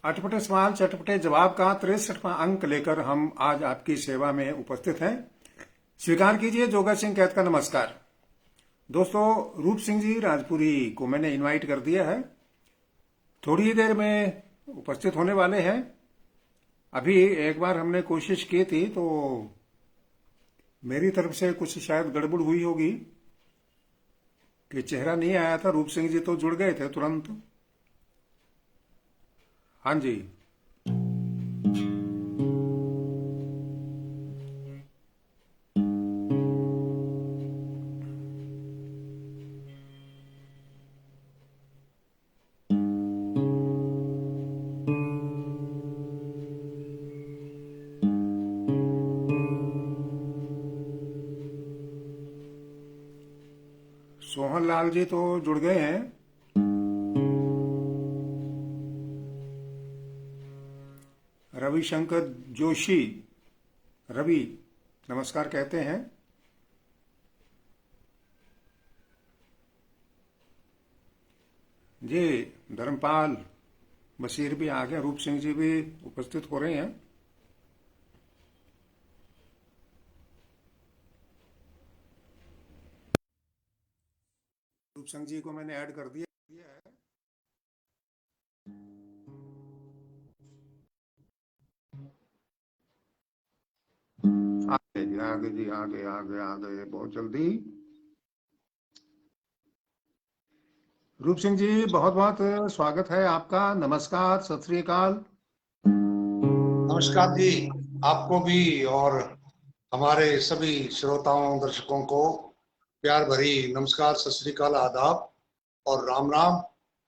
अटपटे सवाल चटपटे जवाब का 63वां अंक लेकर हम आज आपकी सेवा में उपस्थित हैं। स्वीकार कीजिए जोगा सिंह कैद का नमस्कार। दोस्तों, रूप सिंह जी राजपुरी को मैंने इनवाइट कर दिया है, थोड़ी ही देर में उपस्थित होने वाले हैं। अभी एक बार हमने कोशिश की थी तो मेरी तरफ से कुछ शायद गड़बड़ हुई होगी कि चेहरा नहीं आया था। रूप सिंह जी तो जुड़ गए थे तुरंत। हाँ जी, सोहन लाल जी तो जुड़ गए हैं। रविशंकर जोशी, रवि नमस्कार कहते हैं। जी, धर्मपाल बशीर भी आ गए, रूप सिंह जी भी उपस्थित हो रहे हैं। रूप सिंह जी को मैंने ऐड कर दिया है। आगे जी, आगे जी, आगे आगे आगे बहुत जल्दी। रूप सिंह जी, बहुत बहुत स्वागत है आपका। नमस्कार, सत श्री अकाल। नमस्कार जी, आपको भी और हमारे सभी श्रोताओं दर्शकों को प्यार भरी नमस्कार, सत श्री अकाल, आदाब और राम राम।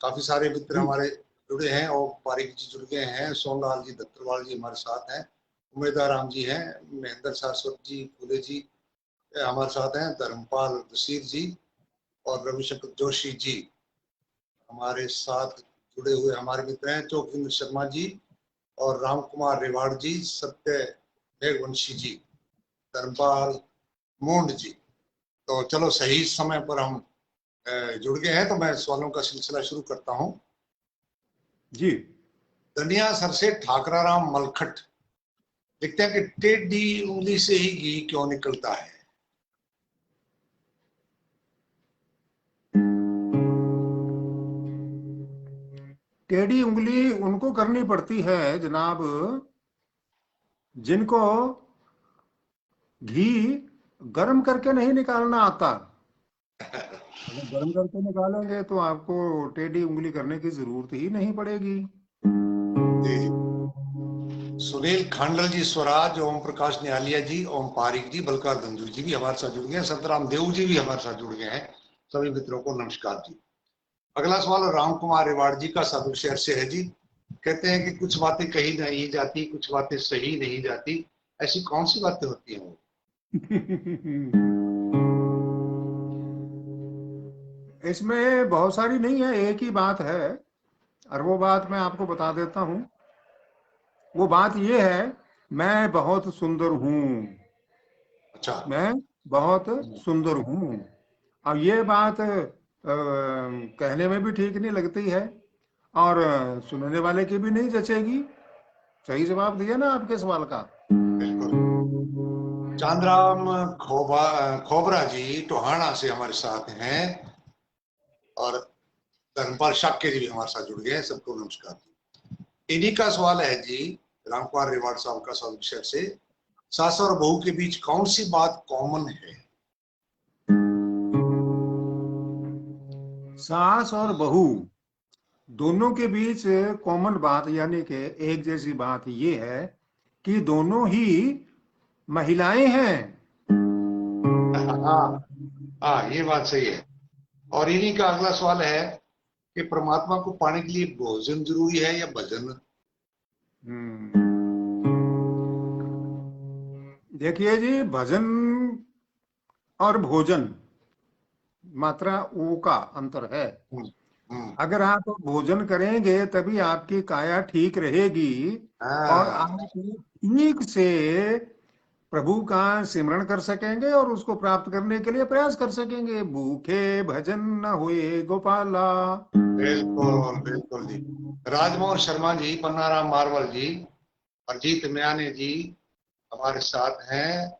काफी सारे मित्र जी, हमारे जुड़े हैं और पारिक जी जुड़ गए हैं, सोनलाल जी, दत्तरवाल जी हमारे साथ हैं, उमेदा राम जी हैं, महेंद्र सारस्वत जी, फूले जी हमारे साथ हैं, धर्मपाल बशीर जी और रविशंकर जोशी जी हमारे साथ जुड़े हुए हमारे मित्र हैं, चौकिंद्र शर्मा जी और राम कुमार रेवाड़ जी, सत्य मेघवंशी जी, धर्मपाल मूंड जी। तो चलो, सही समय पर हम जुड़ गए हैं, तो मैं सवालों का सिलसिला शुरू करता हूं। जी। दनिया सर से ठाकरा राम मलखट लिखते हैं कि टेढ़ी उंगली से ही घी क्यों निकलता है। टेढ़ी उंगली उनको करनी पड़ती है जनाब, जिनको घी गर्म करके नहीं निकालना आता। अगर गर्म करके निकालेंगे तो आपको टेढ़ी उंगली करने की जरूरत ही नहीं पड़ेगी। जी जी, सुनील खांडल जी स्वराज, ओम प्रकाश निहालिया जी, ओम पारिक जी, बलकार धंजू जी भी हमारे साथ जुड़ गए हैं, संतराम देव जी भी हमारे साथ जुड़ गए हैं। सभी मित्रों को नमस्कार जी। अगला सवाल राम कुमार रेवाड़ जी का साधु शहर से है जी। कहते हैं कि कुछ बातें कही नहीं जाती, कुछ बातें सही नहीं जाती, ऐसी कौन सी बातें होती हैं वो? इसमें बहुत सारी नहीं है, एक ही बात है, और वो बात मैं आपको बता देता हूँ। वो बात ये है, मैं बहुत सुंदर हूँ। अच्छा। मैं बहुत सुंदर हूँ। अब ये बात कहने में भी ठीक नहीं लगती है, और सुनने वाले की भी नहीं जचेगी। सही जवाब दिया ना आपके सवाल का। बिल्कुल। चांदराम खोबरा जी टोहाना से हमारे साथ हैं और धर्मपाल शाक्य जी भी हमारे साथ जुड़ गए हैं। सबको नमस्कार जी। इन्हीं का सवाल है जी, रामकुमार रेवाड़ साहब का सवाल विषय से, सास और बहू के बीच कौन सी बात कॉमन है? सास और बहू दोनों के बीच कॉमन बात, यानी कि एक जैसी बात ये है कि दोनों ही महिलाएं हैं। हाँ हाँ, ये बात सही है। और इन्हीं का अगला सवाल है कि परमात्मा को पाने के लिए भोजन जरूरी है या भजन? देखिए जी, भजन और भोजन, मात्रा ओ का अंतर है। हम्म, हम्म, अगर आप भोजन करेंगे तभी आपकी काया ठीक रहेगी और हाँ आप ठीक से प्रभु का सिमरण कर सकेंगे और उसको प्राप्त करने के लिए प्रयास कर सकेंगे। भूखे भजन न हुए गोपाला। बिल्कुल बिल्कुल जी। राजमोहन शर्मा जी, पन्नाराम मारवल जी, अरजीत म्याने जी हमारे साथ हैं,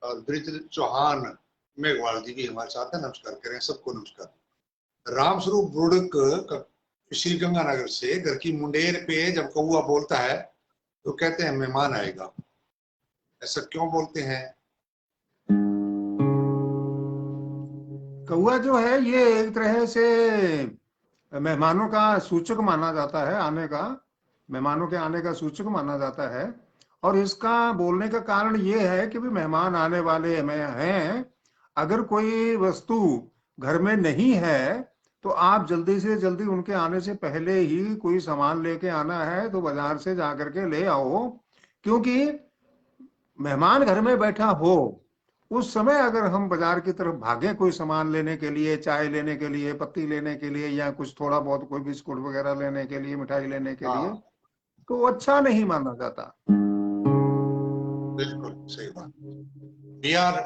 और ब्रिज चौहान मेघवाल जी भी हमारे साथ हैं। नमस्कार करें सबको, नमस्कार। राम स्वरूप बुड़क श्री गंगानगर से, घर की मुंडेर पे जब कौआ बोलता है तो कहते हैं मेहमान आएगा, ऐसा क्यों बोलते हैं? कौआ जो है ये एक तरह से मेहमानों का सूचक माना जाता है, आने का, मेहमानों के आने का सूचक माना जाता है। और इसका बोलने का कारण ये है कि भी मेहमान आने वाले हमें हैं, अगर कोई वस्तु घर में नहीं है तो आप जल्दी से जल्दी उनके आने से पहले ही कोई सामान लेके आना है तो बाजार से जाकर के ले आओ। क्योंकि मेहमान घर में बैठा हो उस समय अगर हम बाजार की तरफ भागे कोई सामान लेने के लिए, चाय लेने के लिए, पत्ती लेने के लिए, या कुछ थोड़ा बहुत कोई बिस्कुट वगैरह लेने के लिए, मिठाई लेने के लिए, हाँ तो अच्छा नहीं माना जाता। बिल्कुल सही बात। बी आर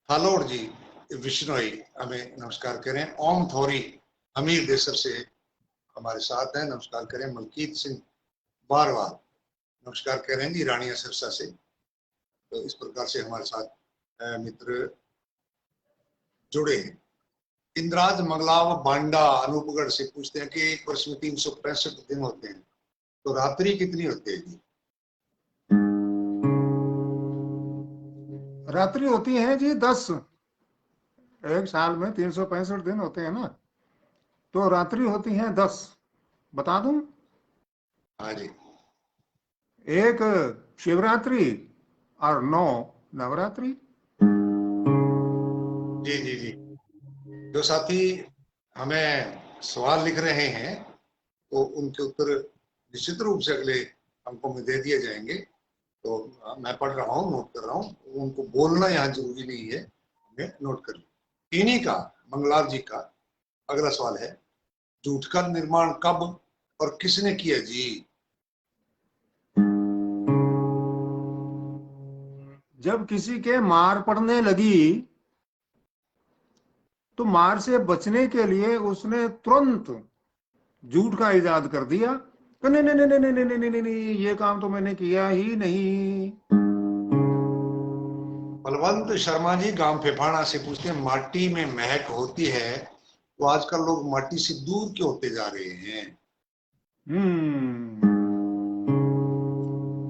थालोड़ जी विश्नोई हमें नमस्कार करें। ओम थोरी हमीर देसर से हमारे साथ हैं, नमस्कार करें। मलकीत सिंह बार बार नमस्कार करें जी, रानिया सिरसा से। तो इस प्रकार से हमारे साथ मित्र जुड़े हैं। इंद्राज मंगलाव बांडा अनूपगढ़ से पूछते हैं कि एक वर्ष में 365 दिन होते हैं, तो रात्रि कितनी होती है जी? रात्रि होती है जी 10। एक साल में 365 दिन होते हैं ना, तो रात्रि होती है 10। बता दूं, हाँ जी। एक शिवरात्रि और 9 नवरात्रि। जी जी जी। जो साथी हमें सवाल लिख रहे हैं तो उनके उत्तर निश्चित रूप से अगले अंकों में दे दिए जाएंगे। तो मैं पढ़ रहा हूँ, नोट कर रहा हूँ, उनको बोलना यहाँ जरूरी नहीं है, हमें नोट कर लो। इन्हीं का, मंगलाव जी का अगला सवाल है, जूठ का निर्माण कब और किसने किया जी? जब किसी के मार पड़ने लगी तो मार से बचने के लिए उसने तुरंत झूठ का इजाद कर दिया कि नहीं नहीं नहीं नहीं नहीं नहीं नहीं नहीं नहीं, ये काम तो मैंने किया ही नहीं। बलवंत शर्मा जी गांव फेफाना से पूछते हैं, माटी में महक होती है तो आजकल लोग माटी से दूर क्यों होते जा रहे हैं? हम्म,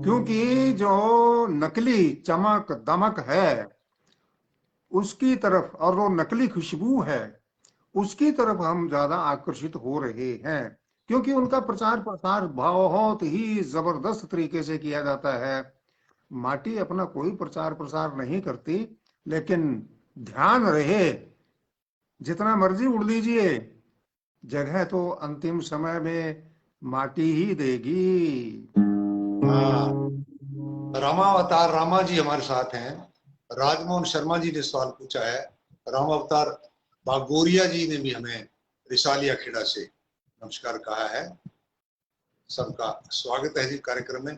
क्योंकि जो नकली चमक दमक है उसकी तरफ, और वो नकली खुशबू है उसकी तरफ हम ज्यादा आकर्षित हो रहे हैं। क्योंकि उनका प्रचार प्रसार बहुत ही जबरदस्त तरीके से किया जाता है। माटी अपना कोई प्रचार प्रसार नहीं करती, लेकिन ध्यान रहे, जितना मर्जी उड़ लीजिए, जगह तो अंतिम समय में माटी ही देगी। हाँ, रामावतार रामा जी हमारे साथ हैं। राजमोहन शर्मा जी ने सवाल पूछा है। रामावतार बागोरिया जी ने भी हमें रिसालिया खेड़ा से नमस्कार कहा है। सबका स्वागत है जी कार्यक्रम में।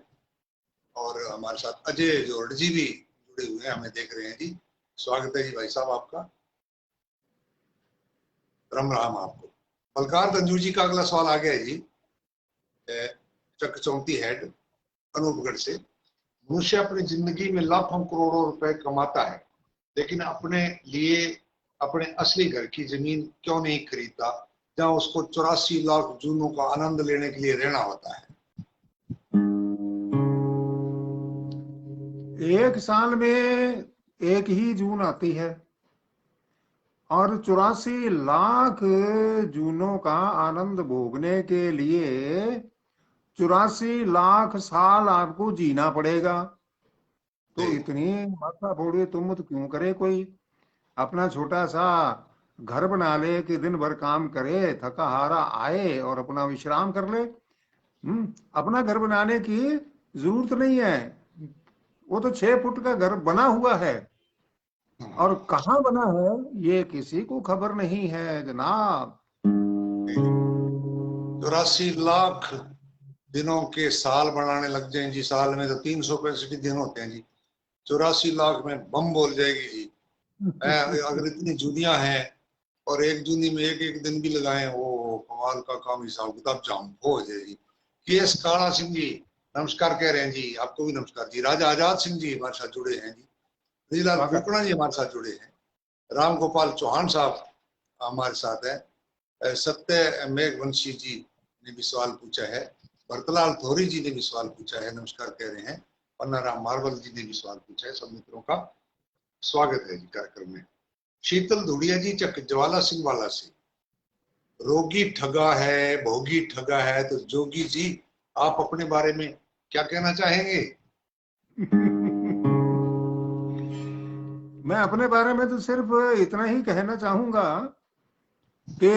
और हमारे साथ अजय जोरड जी भी जुड़े हुए हैं, हमें देख रहे हैं जी। स्वागत है जी भाई साहब आपका, राम राम आपको। बलकार तंजू जी का अगला सवाल आ गया है जी। चक चौंती हेड अनूपगढ़ से, मनुष्य अपनी जिंदगी में लाखों करोड़ों रुपए कमाता है लेकिन अपने लिए अपने असली घर की जमीन क्यों नहीं खरीदता जहां उसको 84 लाख जूनों का आनंद लेने के लिए रहना होता है? एक साल में एक ही जून आती है, और 84 लाख जूनों का आनंद भोगने के लिए 84 लाख साल आपको जीना पड़ेगा। तो जी इतनी माथा फोड़िए तुम तो क्यों करे कोई, अपना छोटा सा घर बना ले कि दिन भर काम करे, थका हारा आए और अपना विश्राम कर ले। अपना घर बनाने की जरूरत नहीं है, वो तो 6 फुट का घर बना हुआ है, और कहाँ बना है ये किसी को खबर नहीं है जनाब। 84 लाख दिनों के साल बनाने लग जाए जी। साल में तो 365 दिन होते हैं जी। 84 लाख में बम बोल जाएगी जी। अगर इतनी जूनियां हैं और एक जूनी में एक एक दिन भी लगाए, वो कमाल का काम, हिसाब किताब जाम हो जाए जी। केएस काला सिंह जी नमस्कार कह रहे हैं जी, आपको भी नमस्कार जी। राजा आजाद सिंह जी हमारे साथ जुड़े हैं जी। रीलाल स्वागत। कुकड़ा जी हमारे साथ जुड़े हैं। राम गोपाल चौहान साहब हमारे साथ है। सत्य मेघवंशी जी ने भी सवाल पूछा है। भरतलाल थोरी जी ने भी सवाल पूछा है, नमस्कार कह रहे हैं। पन्ना राम मार्बल जी ने भी सवाल पूछा है। सब मित्रों का स्वागत है जी कार्यक्रम में। शीतल धुड़िया जी चक ज्वाला सिंह वाला से, रोगी ठगा है भोगी ठगा है, तो जोगी जी आप अपने बारे में क्या कहना चाहेंगे? मैं अपने बारे में तो सिर्फ इतना ही कहना चाहूंगा कि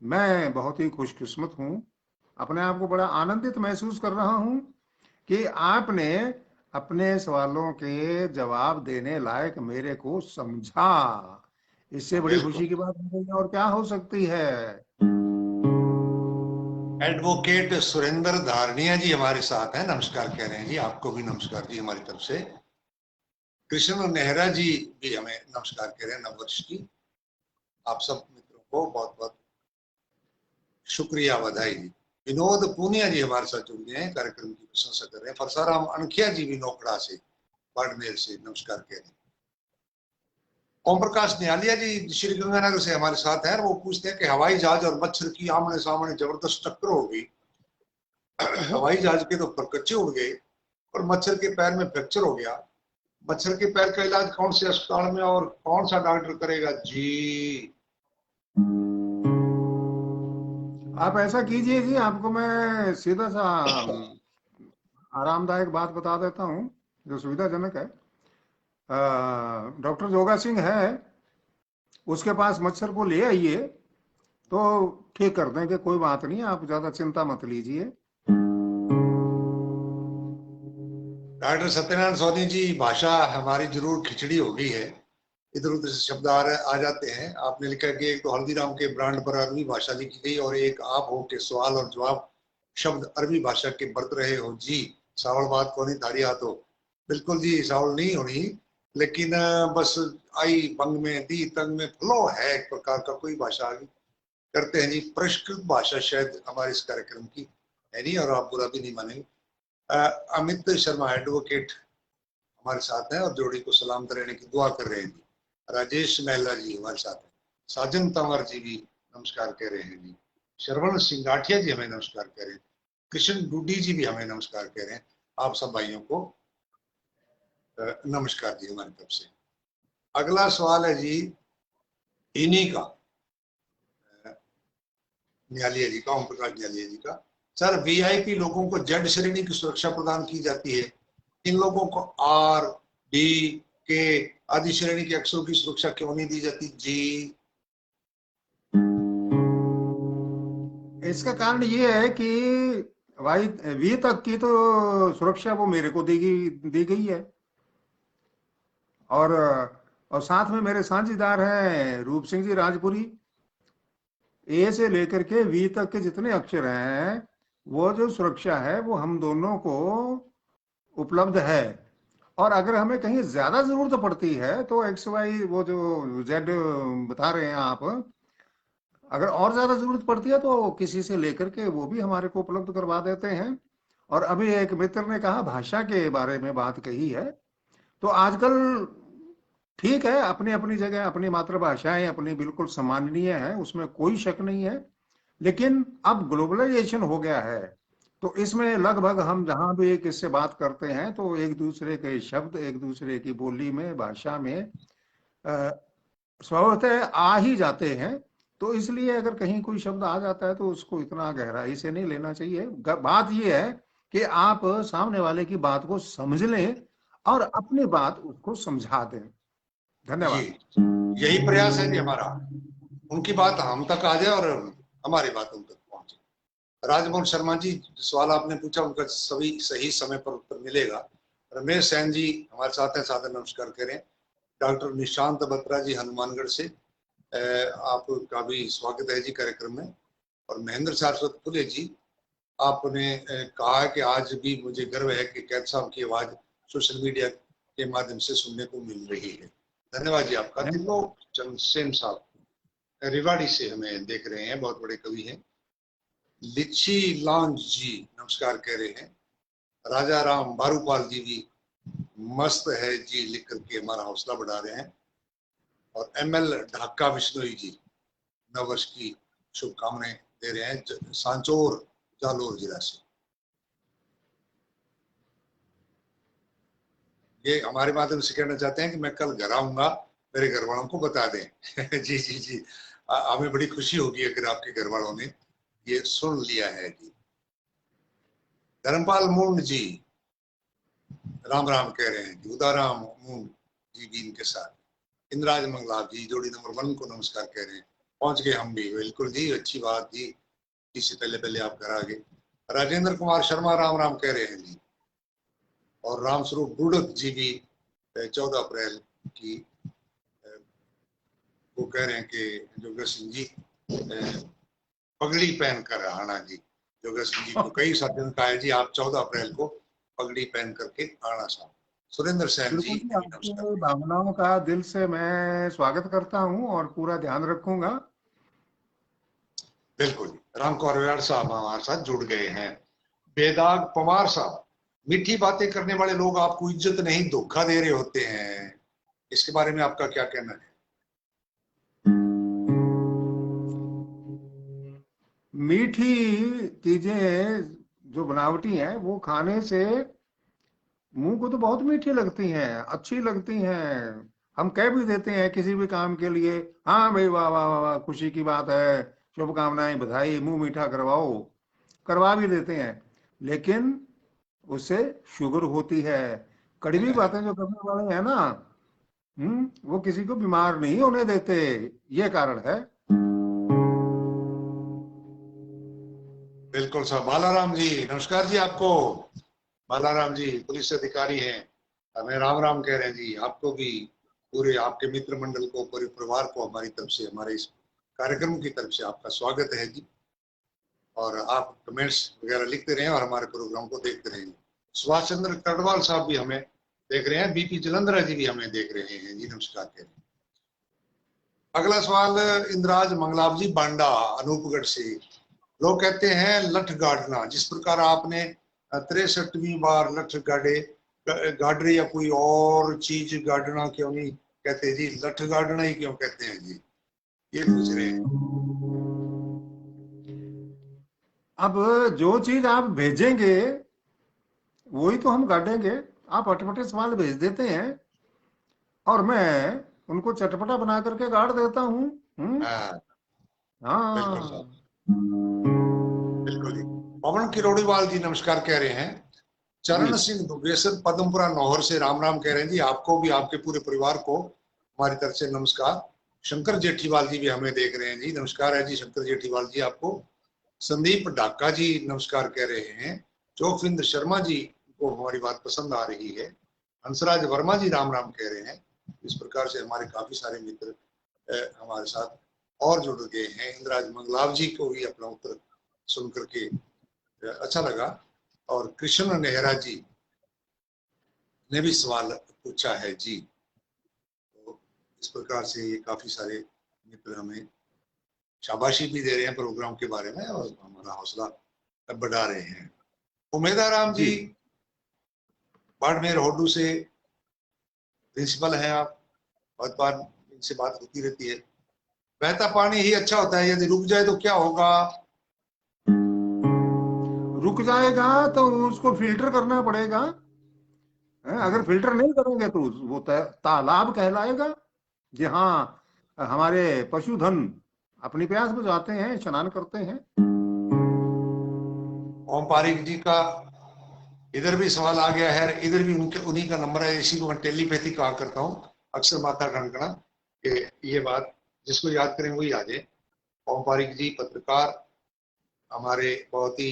मैं बहुत ही खुशकिस्मत हूँ। अपने आप को बड़ा आनंदित महसूस कर रहा हूँ कि आपने अपने सवालों के जवाब देने लायक मेरे को समझा। इससे बड़ी बिल्कुल। खुशी की बात हो गई और क्या हो सकती है। एडवोकेट सुरेंद्र धारनिया जी हमारे साथ हैं, नमस्कार कह रहे हैं जी। आपको भी नमस्कार जी हमारी तरफ से। कृष्ण नेहरा जी भी हमें नमस्कार कह रहे हैं नववर्ष की। आप सब मित्रों को बहुत बहुत शुक्रिया, बधाई जी। विनोद पूनिया जी हमारे साथ जुड़ गए हैं, कार्यक्रम की प्रशंसा कर रहे हैं। परसाराम अनखिया जी भी नोखड़ा से, बाड़मेर से नमस्कार कह रहे हैं। ओम प्रकाश निहालिया जी श्री गंगानगर से हमारे साथ हैं। वो पूछते हैं कि हवाई जहाज और मच्छर की आमने सामने जबरदस्त टक्कर हो गई। हवाई जहाज के तो परकच्चे उड़ गए और मच्छर के पैर में फ्रैक्चर हो गया। मच्छर के पैर का इलाज कौन से अस्पताल में और कौन सा डॉक्टर करेगा जी? आप ऐसा कीजिए जी, आपको मैं सीधा सा आरामदायक बात बता देता हूँ जो सुविधाजनक है। डॉक्टर जोगा सिंह है, उसके पास मच्छर को ले आइए तो ठीक कर देंगे। कोई बात नहीं, आप ज्यादा चिंता मत लीजिए। डॉक्टर सत्यनारायण सोनी जी, भाषा हमारी जरूर खिचड़ी हो गई है, इधर उधर से शब्द आ जाते हैं। आपने लिखा कि एक तो हल्दीराम के ब्रांड पर अरबी भाषा लिखी गई और एक आप हो के सवाल और जवाब शब्द अरबी भाषा के बरत रहे हो जी। सावल बात को नहीं थारी तो बिल्कुल जी, सावल नहीं होनी, लेकिन बस आई बंग में दी तंग में फ्लो है एक प्रकार का, कोई भाषा आगे करते हैं जी। परिष्कृत भाषा शायद हमारे इस कार्यक्रम की है नहीं, और आप बुरा भी नहीं मानेंगे। अमित शर्मा एडवोकेट हमारे साथ हैं और जोड़ी को सलामत रहने की दुआ कर रहे हैं जी। राजेश महिला जी हमारे साथ हैं। साजन तंवर जी भी नमस्कार कह रहे हैं जी। श्रवण सिंगाठिया जी हमें नमस्कार कह रहे हैं। कृष्ण डूडी जी भी हमें नमस्कार कह रहे हैं। आप सब भाइयों को नमस्कार जी हमारी तरफ से। अगला सवाल है जी इन्हीं का, न्यालिया जी का, ओम प्रकाश न्यालिया जी का। सर, वीआईपी लोगों को जेड श्रेणी की सुरक्षा प्रदान की जाती है, इन लोगों को आर डी के आदि श्रेणी के अक्षरों की सुरक्षा क्यों नहीं दी जाती जी? इसका कारण ये है कि वाई वी तक की तो सुरक्षा वो मेरे को दी गई है। और और साथ में मेरे साझेदार हैं रूप सिंह जी राजपुरी। ए से लेकर के वी तक के जितने अक्षर हैं, वो जो सुरक्षा है वो हम दोनों को उपलब्ध है। और अगर हमें कहीं ज्यादा जरूरत पड़ती है तो एक्स वाई वो जो जेड बता रहे हैं आप, अगर और ज्यादा जरूरत पड़ती है तो किसी से लेकर के वो भी हमारे को उपलब्ध करवा देते हैं। और अभी एक मित्र ने कहा भाषा के बारे में बात कही है, तो आजकल ठीक है, अपनी अपनी जगह अपनी मातृभाषाएं अपनी बिल्कुल सम्माननीय है, उसमें कोई शक नहीं है। लेकिन अब ग्लोबलाइजेशन हो गया है, तो इसमें लगभग हम जहां भी किससे बात करते हैं तो एक दूसरे के शब्द एक दूसरे की बोली में भाषा में स्वतः आ ही जाते हैं। तो इसलिए अगर कहीं कोई शब्द आ जाता है तो उसको इतना गहराई से नहीं लेना चाहिए। बात यह है कि आप सामने वाले की बात को समझ लें और अपनी बात उसको समझा दें। जी, धन्यवाद। यही प्रयास है जी हमारा, उनकी बात हम तक आ जाए और हमारी बात उन तक पहुंचे। राजमोहन शर्मा जी, सवाल आपने पूछा उनका सभी सही समय पर उत्तर मिलेगा। रमेश सैन जी हमारे साथ हैं, सादर नमस्कार करें। डॉक्टर निशांत बत्रा जी हनुमानगढ़ से, आपका भी स्वागत है जी कार्यक्रम में। और महेंद्र सारस्वत फुले जी, आपने कहा है कि आज भी मुझे गर्व है कि कैद साहब की आवाज सोशल मीडिया के माध्यम से सुनने को मिल रही है। धन्यवाद जी आपका। त्रिलोक चंद्रसेन साहब रेवाड़ी से हमें देख रहे हैं, बहुत बड़े कवि हैं। लिच्छी लॉन्ज जी नमस्कार कह रहे हैं। राजा राम बारूपाल जी भी मस्त है जी लिख करके हमारा हौसला बढ़ा रहे हैं। और ML ढाका विश्नोई जी नववर्ष की शुभकामनाएं दे रहे हैं सांचौर जालोर जिला से। ये हमारे माध्यम से कहना चाहते हैं कि मैं कल घर आऊंगा, मेरे घर वालों को बता दें। जी जी जी, हमें बड़ी खुशी होगी अगर आपके घर वालों ने ये सुन लिया है जी। धर्मपाल मूंड जी राम राम कह रहे हैं। उदाराम मूंड जी भी इनके साथ। इंद्राज मंगलाब जी जोड़ी नंबर 1 को नमस्कार कह रहे हैं। पहुंच गए हम भी, बिल्कुल जी, अच्छी बात जी, इससे पहले पहले आप घर आ गए। राजेंद्र कुमार शर्मा राम राम कह रहे हैं जी। और रामस्वरूप बुड़क जी भी 14 अप्रैल की वो कह रहे हैं कि जोगर सिंह जी पगड़ी पहनकर आना जी। जोगर सिंह जी को कई साथियों ने कहा है जी आप 14 अप्रैल को पगड़ी पहन करके आना साहब। सुरेंद्र सैन जी बिल्कुल जी, नमस्कार। आपकी भावनाओं का दिल से मैं स्वागत करता हूं और पूरा ध्यान रखूंगा। बिल्कुल। राम कौरवाड़ साहब हमारे साथ जुड़ गए हैं। बेदाग पवार साहब, मीठी बातें करने वाले लोग आपको इज्जत नहीं धोखा दे रहे होते हैं, इसके बारे में आपका क्या कहना है? मीठी चीजें जो बनावटी हैं वो खाने से मुंह को तो बहुत मीठी लगती हैं, अच्छी लगती हैं। हम कह भी देते हैं किसी भी काम के लिए, हाँ भाई वाह वाह वाह वाह, खुशी की बात है, शुभकामनाएं, बधाई, मुंह मीठा करवाओ, करवा भी देते हैं। लेकिन उससे शुगर होती है। कड़वी बातें जो करने वाले हैं ना, वो किसी को बीमार नहीं होने देते, ये कारण है। बिल्कुल साहब। बालाराम जी नमस्कार जी आपको। बालाराम जी पुलिस अधिकारी हैं, हमें राम राम कह रहे हैं जी। आपको भी, पूरे आपके मित्र मंडल को, पूरे परिवार को हमारी तरफ से, हमारे इस कार्यक्रम की तरफ से आपका स्वागत है जी। और आप कमेंट्स वगैरह लिखते रहें और हमारे प्रोग्राम को देखते रहें। सुभाष चंद्र कटवाल साहब भी हमें देख रहे हैं। BP जलंधरा जी भी हमें देख रहे हैं जी, नमस्कार कह रहे हैं। अगला सवाल इंद्राज मंगलाब जी बांडा अनूपगढ़ से। लोग कहते हैं लठ गाड़ना, जिस प्रकार आपने 63वीं बार लठ गाड़े या कोई और चीज गाड़ना क्यों नहीं कहते जी, लठ गाड़ना ही क्यों कहते हैं जी, ये पूछ रहे हैं। अब जो चीज आप भेजेंगे वही तो हम गाड़ेंगे। आप अटपटे सवाल भेज देते हैं और मैं उनको चटपटा बना करके गाड़ देता हूँ। हाँ बिल्कुल साहब, हाँ। बिल्कुल जी। पवन किरोड़ीवाल जी नमस्कार कह रहे हैं। जी चरण सिंह दुगेसर पदमपुरा नौहर से राम राम कह रहे हैं जी। आपको भी, आपके पूरे परिवार को हमारी तरफ से नमस्कार। शंकर जेठीवाल जी भी हमें देख रहे हैं जी, नमस्कार है जी शंकर जेठीवाल जी आपको। संदीप ढाका जी नमस्कार कह रहे हैं। चौकविंद शर्मा जी को हमारी बात पसंद आ रही है। हंसराज वर्मा जी राम राम कह रहे हैं। इस प्रकार से हमारे काफी सारे मित्र हमारे साथ और जुड़ गए हैं। इंद्राज मंगलाव जी को भी अपना उत्तर सुन करके अच्छा लगा। और कृष्ण नेहरा जी ने भी सवाल पूछा है जी। तो इस प्रकार से ये काफी सारे मित्र हमें शाबाशी भी दे रहे हैं प्रोग्राम के बारे में और हमारा हौसला बढ़ा रहे हैं। उमेदाराम जी जी बाड़मेर होडू से प्रिंसिपल हैं आप, बहुत बार इनसे बात होती रहती है। बहता पानी ही अच्छा होता है, यदि रुक जाए तो क्या होगा? रुक जाएगा तो उसको फिल्टर करना पड़ेगा। अगर फिल्टर नहीं करेंगे तो वो तालाब कहलाएगा। जी हाँ, हमारे पशुधन अपनी प्यास बुझाते हैं, स्नान करते हैं। ओम पारिक जी का इधर भी सवाल आ गया है। इधर भी उनके उन्हीं का नंबर है, इसी को मैं टेलीपैथी कहा करता हूँ, अक्सर माथा ठनकना, कि ये बात जिसको याद करें वही आ जाए। ओम पारिक जी पत्रकार, हमारे बहुत ही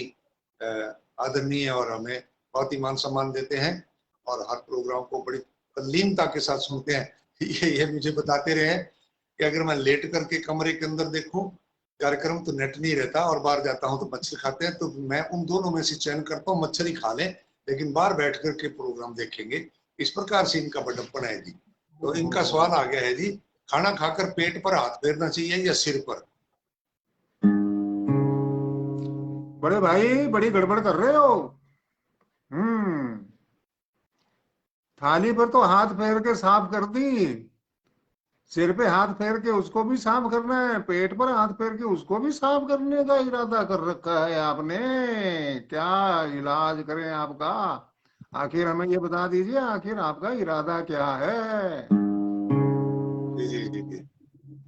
आदरणीय और हमें बहुत ही मान सम्मान देते हैं और हर प्रोग्राम को बड़ी तल्लीनता के साथ सुनते हैं। ये मुझे बताते रहे हैं कि अगर मैं लेट करके कमरे के अंदर देखूं कार्यक्रम तो नेट नहीं रहता और बाहर जाता हूं तो मच्छर खाते हैं, तो मैं उन दोनों में से चयन करता हूँ, मच्छर ही खा लें लेकिन बाहर बैठ करके प्रोग्राम देखेंगे। इस प्रकार से इनका बड़प्पन है जी। तो इनका सवाल आ गया है जी, खाना खाकर पेट पर हाथ फेरना चाहिए या सिर पर? बड़े भाई बड़ी गड़बड़ कर रहे हो। हम्म। थाली पर तो हाथ फेर के साफ कर दी, सिर पे हाथ फेर के उसको भी साफ करना है, पेट पर हाथ फेर के उसको भी साफ करने का इरादा कर रखा है आपने। क्या इलाज करें आपका? आखिर हमें ये बता दीजिए, आखिर आपका इरादा क्या है? जी जी जी जी।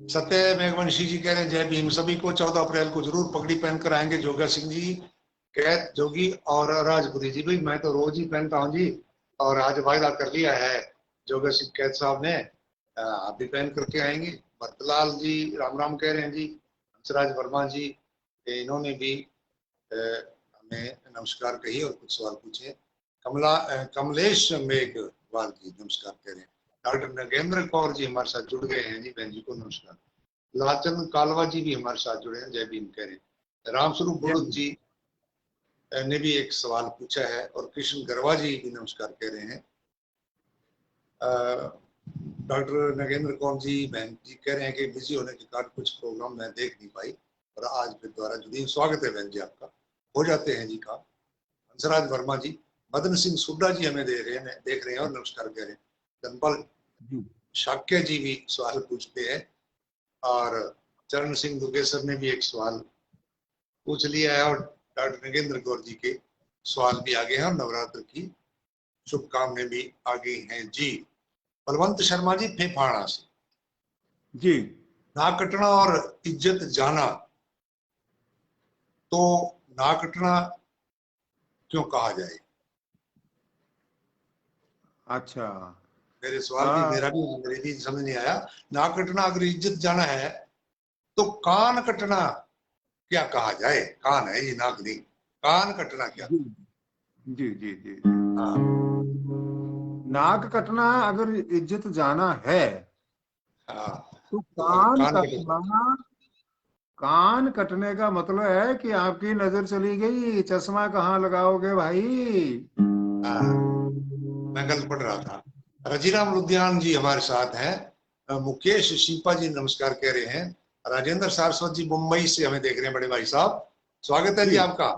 सत्य मेघवंशी जी कह रहे हैं, जय भीम। सभी को 14 अप्रैल को जरूर पगड़ी पहनकर आएंगे। जोगा सिंह जी, कैद जोगी और राजपुरी जी। भाई मैं तो रोज ही पहनता हूँ जी, और आज वायदा कर लिया है जोगा सिंह कैद साहब ने, आप भी पहन करके आएंगे। भरतलाल जी राम राम कह रहे हैं जी। हंसराज वर्मा जी, इन्होंने भी हमें नमस्कार कही और कुछ सवाल पूछे। कमलेश मेघवाल जी नमस्कार कह रहे हैं। डॉक्टर नगेंद्र कौर जी हमारे साथ जुड़ गए हैं जी, बहन जी को नमस्कार। लाचन कालवा जी भी हमारे साथ जुड़े हैं, जय भीम कह रहे हैं। रामस्वरूप बुड़ुक जी ने भी एक सवाल पूछा है, और कृष्ण गरवा जी भी नमस्कार कह रहे हैं। डॉक्टर नगेंद्र कौर जी बहन जी कह रहे हैं कि बिजी होने के कारण कुछ प्रोग्राम मैं देख नहीं पाई, और आज फिर द्वारा जुड़ी। स्वागत है बहन जी आपका, हो जाते हैं जी काम। हंसराज वर्मा जी, मदन सिंह सुड्डा जी हमें देख रहे हैं और नमस्कार कह रहे हैं। धनपाल शाक्य जी भी सवाल पूछते हैं, और चरण सिंह दुगेसर ने भी एक सवाल पूछ लिया है, और डॉक्टर नगेंद्र कौर जी के सवाल भी आगे हैं, और नवरात्र की शुभकामनाएं भी आगे हैं जी। बलवंत शर्मा जी फेफाड़ा से, जी। नाक कटना और इज्जत जाना, तो नाक कटना क्यों कहा जाए? अच्छा। मेरे सवाल भी, मेरी भी समझ नहीं आया। नाक कटना अगर इज्जत जाना है, तो कान कटना क्या कहा जाए? कान है ये, नाक नहीं। कान कटना क्या? जी जी जी जी। हाँ नाक कटना अगर इज्जत जाना है, हाँ। तो तो अगर कान कान कटे, कटना, कान कटने का मतलब है कि आपकी नजर चली गई, चश्मा कहाँ लगाओगे भाई? हाँ, मैं कल पढ़ रहा था। रजीराम लुधियान जी हमारे साथ हैं। मुकेश शिल्पा जी नमस्कार कह रहे हैं। राजेंद्र सारस्वत जी मुंबई से हमें देख रहे हैं, बड़े भाई साहब स्वागत है जी जी। आपका।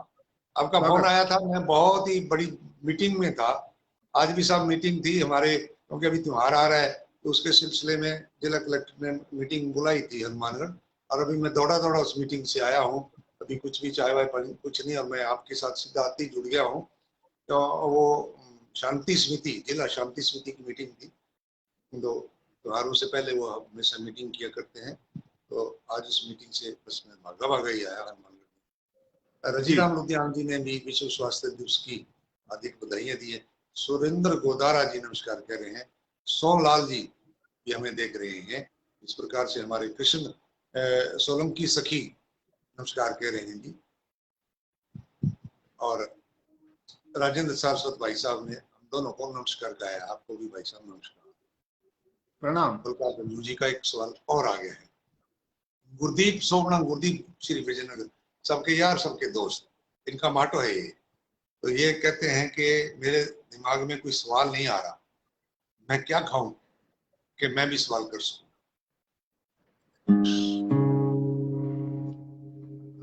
आपका फोन स्वागत। आया था, मैं बहुत ही बड़ी मीटिंग में था। आज भी साहब मीटिंग थी हमारे, क्योंकि अभी त्योहार आ रहा है, तो उसके सिलसिले में जिला कलेक्टर ने मीटिंग बुलाई थी हनुमानगढ़, और अभी मैं दौड़ा दौड़ा उस मीटिंग से आया हूँ। अभी कुछ भी चाय वाय कुछ नहीं, और मैं आपके साथ सीधा आते ही जुड़ गया हूँ। तो वो शांति समिति, जिला शांति समिति की मीटिंग थी। तो त्योहारों से पहले वो हमेशा मीटिंग किया करते हैं, तो आज उस मीटिंग से बस मैं भागा भागा ही आया हनुमानगढ़ में। जी। रजीराम लुधियान जी ने भी विश्व स्वास्थ्य दिवस की हार्दिक बधाइयां दी है। सुरेंद्र गोदारा जी नमस्कार कर रहे हैं। सोमलाल जी भी हमें देख रहे हैं। इस प्रकार से हमारे कृष्ण सोलंकी सखी नमस्कार कह रहे हैं जी। और राजेंद्र सारस्वत भाई साहब ने हम दोनों को नमस्कार कहा है। आपको भी भाई साहब नमस्कार। प्रणाम। बलकार गंजू जी का एक सवाल और आ गया है। गुरदीप सोमना, गुरदीप श्री विजयनगर, सबके यार सबके दोस्त, इनका माटो है ये। तो ये कहते हैं कि मेरे दिमाग में कोई सवाल नहीं आ रहा, मैं क्या खाऊं कि मैं भी सवाल कर सकूं?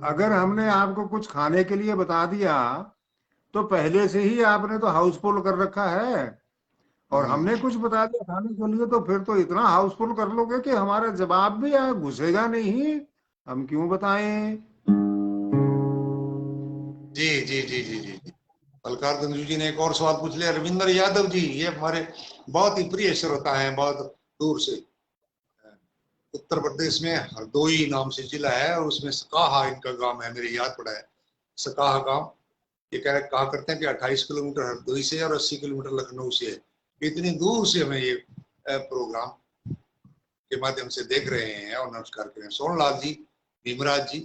अगर हमने आपको कुछ खाने के लिए बता दिया, तो पहले से ही आपने तो हाउसफुल कर रखा है। और हमने कुछ बता दिया खाने के लिए, तो फिर तो इतना हाउसफुल कर लोगे कि हमारा जवाब भी घुसेगा नहीं। हम क्यों बताएं? जी जी जी जी जी जी। बलकार गंजू जी ने एक और सवाल पूछ लिया। रविंद्र यादव जी, ये हमारे बहुत ही प्रिय श्रोता हैं, बहुत दूर से। उत्तर प्रदेश में हरदोई नाम से जिला है, और उसमें सकाहा इनका गांव है, मेरे याद पड़ा है सकाहा गांव। ये कहा करते हैं कि 28 किलोमीटर हरदोई से और 80 किलोमीटर लखनऊ से है। इतनी दूर से हमें ये प्रोग्राम के माध्यम से देख रहे हैं और नमस्कार कर रहे हैं। सोनलाल जी, भीमराज जी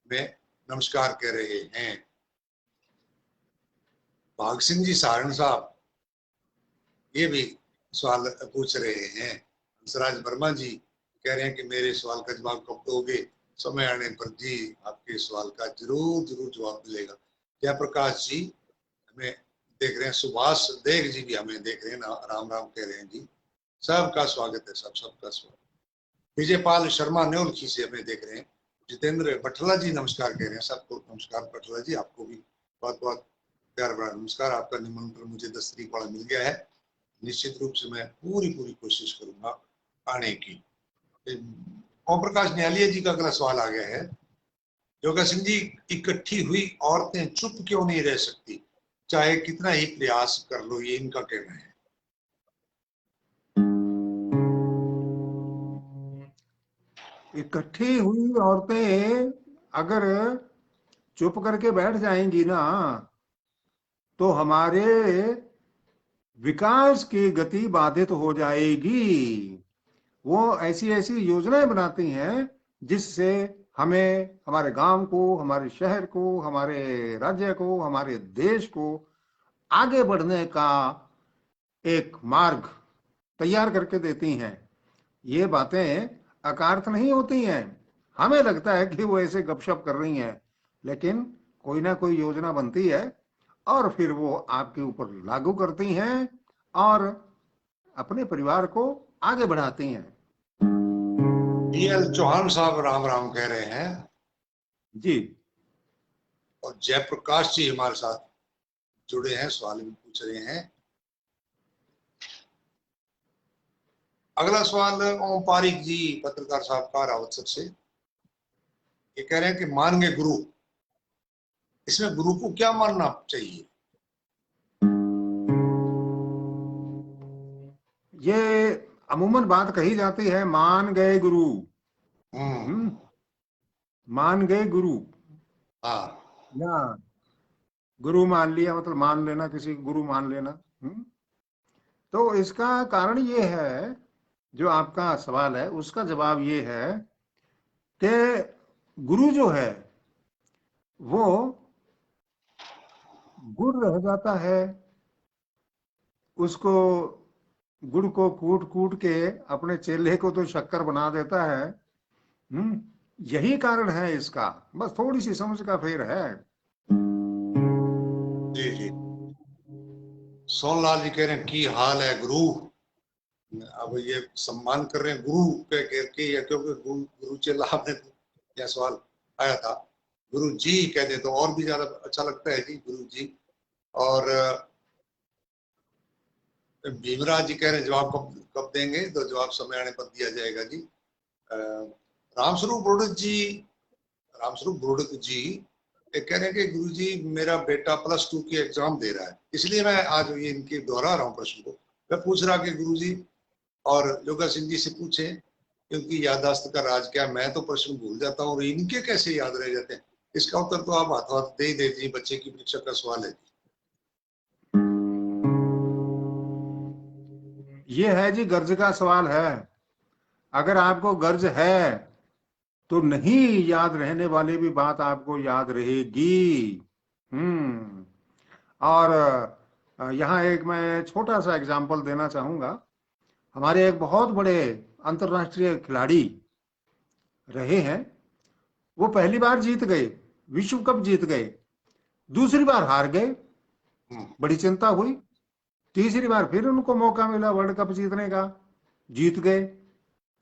में नमस्कार कह रहे हैं। भाग सिंह जी सारण साहब ये भी सवाल पूछ रहे हैं। हंसराज वर्मा जी कह रहे हैं कि मेरे सवाल का जवाब कब दोगे? समय आने पर जी आपके सवाल का जरूर जरूर जवाब मिलेगा। जयप्रकाश जी हमें देख रहे हैं, सुभाष देग जी भी हमें देख रहे हैं, राम राम कह रहे हैं जी। सबका स्वागत है, सबका स्वागत। विजयपाल शर्मा न्योलखी से हमें देख रहे हैं। जितेंद्र बठला जी नमस्कार कह रहे हैं, सबको नमस्कार बठला जी, आपको भी बहुत बहुत प्यार भरा नमस्कार। आपका निमंत्रण मुझे 10 तारीख वाला मिल गया है, निश्चित रूप से मैं पूरी कोशिश करूंगा आने की। ओम प्रकाश न्यालिया जी का अगला सवाल आ गया है। योगा सिंह जी, इकट्ठी हुई औरतें चुप क्यों नहीं रह सकती, चाहे कितना ही प्रयास कर लो, ये इनका कहना है। इकट्ठी हुई औरतें अगर चुप करके बैठ जाएंगी ना, तो हमारे विकास की गति बाधित हो जाएगी। वो ऐसी ऐसी योजनाएं बनाती हैं जिससे हमें, हमारे गांव को, हमारे शहर को, हमारे राज्य को, हमारे देश को आगे बढ़ने का एक मार्ग तैयार करके देती हैं। ये बातें अकार्थ नहीं होती हैं। हमें लगता है कि वो ऐसे गपशप कर रही हैं, लेकिन कोई ना कोई योजना बनती है और फिर वो आपके ऊपर लागू करती हैं और अपने परिवार को आगे बढ़ाती हैं। बीएल चौहान साहब राम राम कह रहे हैं जी। और जयप्रकाश जी हमारे साथ जुड़े हैं, सवाल भी पूछ रहे हैं। अगला सवाल ओम पारिक जी पत्रकार साहब का रावतसर से, ये कह रहे हैं कि मान गए गुरु, इसमें गुरु को क्या मानना चाहिए? ये अमूमन बात कही जाती है, मान गए गुरु। हम्म। मान गए गुरु, हाँ। या गुरु मान लिया, मतलब मान लेना, किसी को गुरु मान लेना। तो इसका कारण ये है, जो आपका सवाल है उसका जवाब ये है कि गुरु जो है वो गुड़ रह जाता है, उसको गुड़ को कूट कूट के अपने चेले को तो शक्कर बना देता है। यही कारण है इसका, बस थोड़ी सी समझ का फेर है। जी जी। सोनलाल जी कह रहे हैं की हाल है गुरु। अब ये सम्मान कर रहे हैं गुरु के करके, या क्योंकि गुरु चेला आपने यह सवाल आया था, गुरु जी कह दे तो और भी ज्यादा अच्छा लगता है जी, गुरु जी। और भीमराज जी कह रहे हैं जवाब कब कब देंगे, तो जवाब समय आने पर दिया जाएगा जी। रामस्वरूप बुर्डक जी कह रहे हैं कि गुरु जी मेरा बेटा +2 की एग्जाम दे रहा है, इसलिए मैं आज ये इनके दोहरा रहा हूँ प्रश्न को। मैं पूछ रहा कि गुरु जी और योगा सिंह जी से पूछे, क्योंकि याददाश्त का राज क्या, मैं तो प्रश्न भूल जाता हूँ और इनके कैसे याद रह जाते हैं। इसका उत्तर तो आप हाथों हाथ दे ही दीजिए, बच्चे की परीक्षा का सवाल है। ये है जी, गर्ज का सवाल है। अगर आपको गर्ज है तो नहीं याद रहने वाली भी बात आपको याद रहेगी। और यहाँ एक मैं छोटा सा एग्जांपल देना चाहूंगा। हमारे एक बहुत बड़े अंतर्राष्ट्रीय खिलाड़ी रहे हैं, वो पहली बार जीत गए, विश्व कप जीत गए, दूसरी बार हार गए, बड़ी चिंता हुई। तीसरी बार फिर उनको मौका मिला वर्ल्ड कप जीतने का, जीत गए।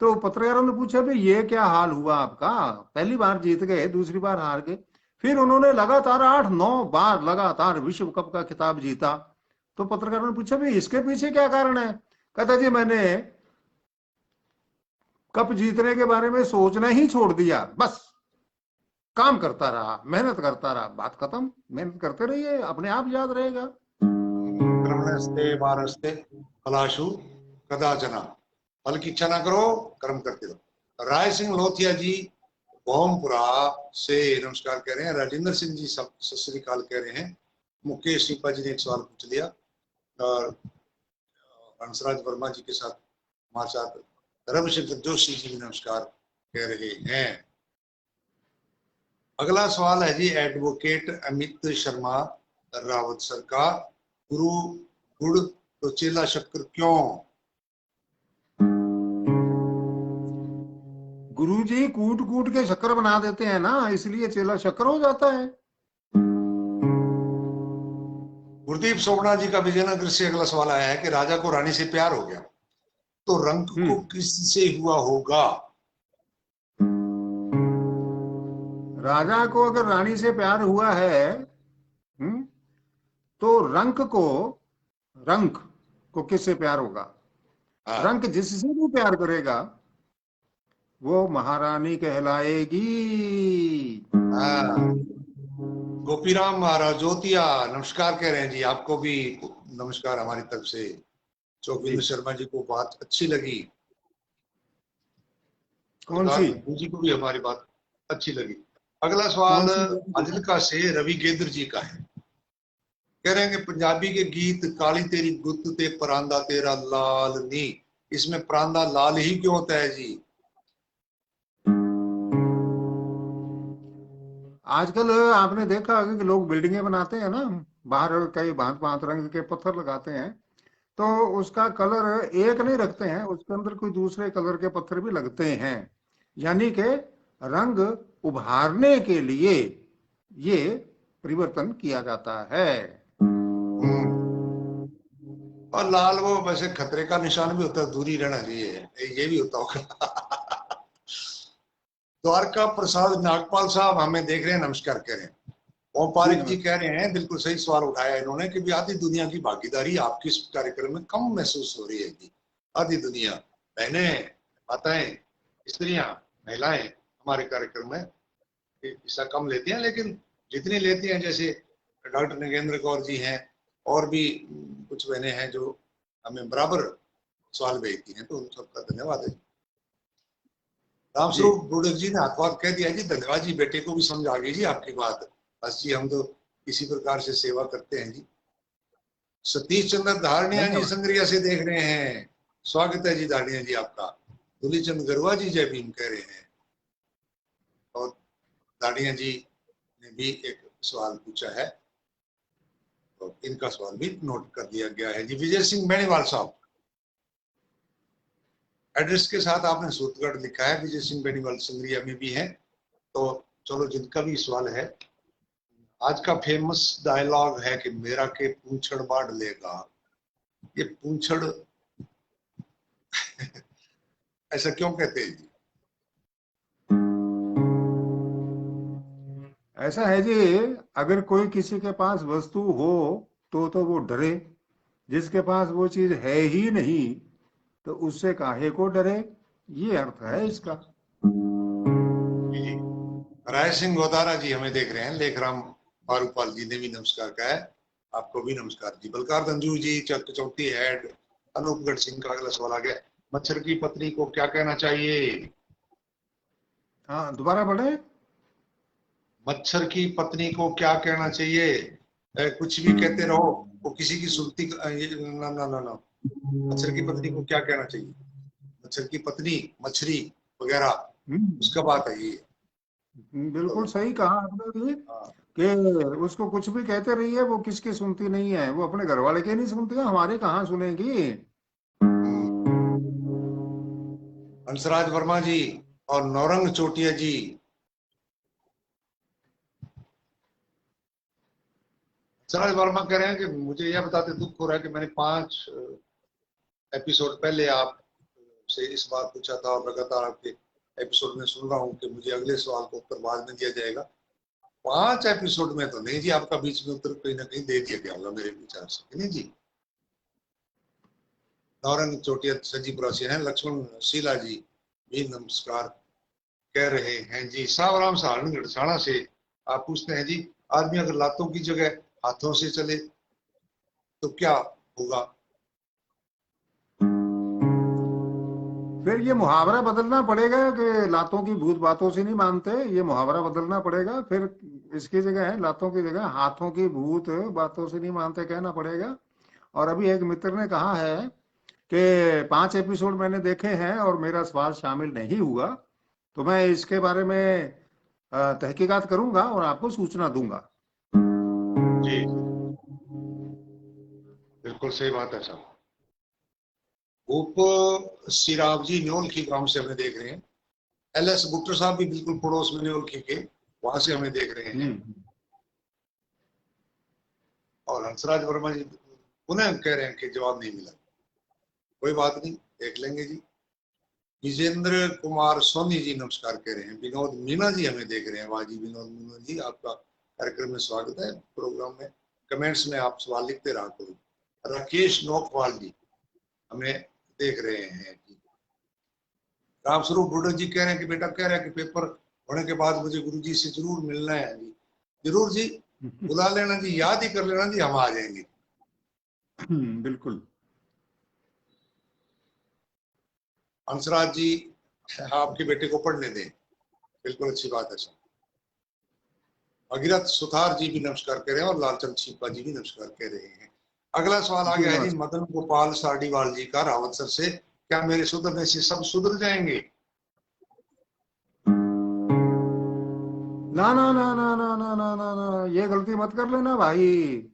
तो पत्रकारों ने पूछा भाई ये क्या हाल हुआ आपका, पहली बार जीत गए, दूसरी बार हार गए। फिर उन्होंने लगातार 8-9 बार लगातार विश्व कप का खिताब जीता। तो पत्रकारों ने पूछा भाई इसके पीछे क्या कारण है। कहता जी मैंने कप जीतने के बारे में सोचना ही छोड़ दिया, बस काम करता रहा, मेहनत करता रहा, बात खत्म। मेहनत करते रहिए, अपने आप याद रहेगा। कर्मणस्ते वारस्ते फलाशु कदाचना, फल की इच्छा ना करो, कर्म करते रहो। राय सिंह लोथिया जी बोमपुरा से नमस्कार कह रहे हैं। राजेंद्र सिंह जी सत श्री अकाल कह रहे हैं। मुकेश सिपा जी ने एक सवाल पूछ लिया और हंसराज वर्मा जी के साथ हमारे साथ रविशंकर जोशी जी भी नमस्कार कह रहे हैं। अगला सवाल है जी एडवोकेट अमित शर्मा रावत सर का, गुरु गुड़ तो चेला शक्कर क्यों? गुरु जी कूट कूट के शक्कर बना देते हैं ना, इसलिए चेला शक्कर हो जाता है। गुरदीप सोमनाथ जी का विजयनगर से अगला सवाल आया है कि राजा को रानी से प्यार हो गया तो रंक को किससे हुआ होगा? राजा को अगर रानी से प्यार हुआ है, तो रंक को किससे प्यार होगा? हाँ रंक जिससे भी प्यार करेगा वो महारानी कहलाएगी। हाँ। गोपीराम महाराज ज्योतिया नमस्कार कह रहे हैं जी, आपको भी नमस्कार हमारी तरफ से। चौकिंद्र शर्मा जी को बात अच्छी लगी, कौन सी? जी को भी हमारी बात अच्छी लगी। अगला कौन सवाल सी? फाजिलका से रवि गेंद्र जी का है। कह रहे हैं कि पंजाबी के गीत काली तेरी गुत ते परांदा तेरा लाल नी, इसमें परांदा लाल ही क्यों होता है जी? आजकल आपने देखा होगा कि लोग बिल्डिंगें बनाते हैं ना, बाहर कई भांत भांत रंग के पत्थर लगाते हैं, तो उसका कलर एक नहीं रखते हैं, उसके अंदर कोई दूसरे कलर के पत्थर भी लगते हैं। यानी कि रंग उभारने के लिए ये परिवर्तन किया जाता है। और लाल वो वैसे खतरे का निशान भी होता है, दूरी रहना चाहिए, ये भी होता होगा। द्वारका प्रसाद नागपाल साहब हमें देख रहे हैं, नमस्कार कह रहे हैं। ओम जी पारिक जी नमस्कार। कह रहे हैं बिल्कुल सही सवाल उठाया इन्होंने कि भी आधी दुनिया की भागीदारी आपकी इस कार्यक्रम में कम महसूस हो रही है जी। आधी दुनिया, बहनें, माताएं, स्त्रियां, महिलाएं हमारे कार्यक्रम में हिस्सा कम लेती हैं, लेकिन जितनी लेती हैं, जैसे डॉक्टर नगेंद्र कौर जी हैं और भी कुछ बहनें हैं जो हमें बराबर सवाल भेजती हैं, तो उन सबका धन्यवाद है। जी रामस्वरूप बुड़क जी ने हाथ बात कह दिया जी, धन्यवाद जी, बेटे को भी समझ आ गई जी आपकी बात। बस जी हम तो इसी प्रकार से सेवा करते हैं जी। सतीश चंद्र धारणिया जी धन्यवाद। संग्रिया से देख रहे हैं, स्वागत है जी धारणिया जी आपका। दुली चंद गरवा जी जय भीम कह रहे हैं, और धारणिया जी ने भी एक सवाल पूछा है, तो इनका सवाल भी नोट कर दिया गया है जी। विजय सिंह बेनीवाल साहब, एड्रेस के साथ आपने सूत्रगढ़ लिखा है, विजय सिंह बेनीवाल संग्रिया में भी है। तो चलो जिनका भी सवाल है, आज का फेमस डायलॉग है कि मेरा के पूंछड़ बाढ़ लेगा। ये पूंछड़ ऐसा क्यों कहते हैं जी? ऐसा है जी, अगर कोई किसी के पास वस्तु हो तो वो डरे, जिसके पास वो चीज है ही नहीं तो उससे काहे को डरे, ये अर्थ है इसका। राय सिंह गोदारा जी हमें देख रहे हैं, लेखराम फारूकपाल जी ने भी नमस्कार कहा है, आपको भी नमस्कार जी। बलकार धंजू जी चौथी हेड, अनूपगढ़ सिंह का अगला सवाल आ गया, मच्छर की पत्नी को क्या कहना चाहिए? हाँ, दोबारा पढ़े। मच्छर की पत्नी को क्या कहना चाहिए? कुछ भी कहते रहो, वो किसी की सुनती ना ना ना ना। मच्छर की पत्नी को क्या कहना चाहिए? मच्छर की पत्नी, मछली वगैरह, उसका बात है ये। बिल्कुल तो सही कहा आपने ये, हाँ, कि उसको कुछ भी कहते रहिए, वो किसकी सुनती नहीं है, वो अपने घर वाले के नहीं सुनती है, हमारे कहाँ सुनेगी। हंसराज वर्मा जी और नौरंग चोटिया जी, हंसराज वर्मा कह रहे हैं कि मुझे यह बताते दुख हो रहा है कि मैंने 5 एपिसोड पहले आप से इस बात पूछा था और लगातार आपके एपिसोड में सुन रहा हूँ कि मुझे अगले सवाल का उत्तर बाद में दिया जाएगा। 5 एपिसोड में तो नहीं जी, आपका बीच में उत्तर कहीं ना कहीं दे दिया गया होगा मेरे विचार से, नहीं जी। नौरंग चोटिया सजीपुरा से हैं। लक्ष्मण शीला जी भी नमस्कार कह रहे हैं जी। सावराम सहारण गढ़साना से आप पूछते हैं जी, आदमी अगर लातों की जगह हाथों से चले तो क्या होगा? फिर ये मुहावरा बदलना पड़ेगा कि लातों की भूत बातों से नहीं मानते, ये मुहावरा बदलना पड़ेगा। फिर इसकी जगह है लातों की जगह हाथों की भूत बातों से नहीं मानते कहना पड़ेगा। और अभी एक मित्र ने कहा है कि 5 एपिसोड मैंने देखे हैं और मेरा सवाल शामिल नहीं हुआ, तो मैं इसके बारे में तहकीकात करूंगा और आपको सूचना दूंगा। जी बिल्कुल सही बात है साहब। उप सिराव जी न्योलखी गांव से हमें देख रहे हैं। LS बुट्टर साहब भी बिल्कुल पड़ोस में न्योलखी के, वहां से हमें देख रहे हैं। और हंसराज वर्मा जी पुनः कह रहे हैं कि जवाब नहीं मिला। कोई बात नहीं, देख लेंगे जी। विजेंद्र कुमार सोनी जी नमस्कार कह रहे हैं। विनोद मीना जी हमें देख रहे हैं। वाह जी विनोद मीना जी, आपका कार्यक्रम में स्वागत है। प्रोग्राम में कमेंट्स में आप सवाल लिखते रहा करो। राकेश नोकवाल जी हमें देख रहे हैं जी। रामस्वरूप बुड्ढा जी कह रहे हैं कि बेटा कह रहे हैं कि पेपर होने के बाद मुझे गुरुजी से जरूर मिलना है जी। जरूर जी, बुला लेना जी, याद ही कर लेना जी, हम आ जाएंगे। बिल्कुल। हंसराज जी आपके बेटे को पढ़ने दें, बिल्कुल अच्छी बात है सर। भगीरथ सुथार जी भी नमस्कार कह रहे हैं और लालचंद छिपा जी भी नमस्कार कह रहे हैं। अगला सवाल आ जी गया है जी नमस्कार। मदन गोपाल साडीवाल जी का रावत सर से। क्या मेरे सुधरने से सब सुधर जाएंगे? ना ना ना ना ना ना ना ना ना, ये गलती मत कर लेना भाई।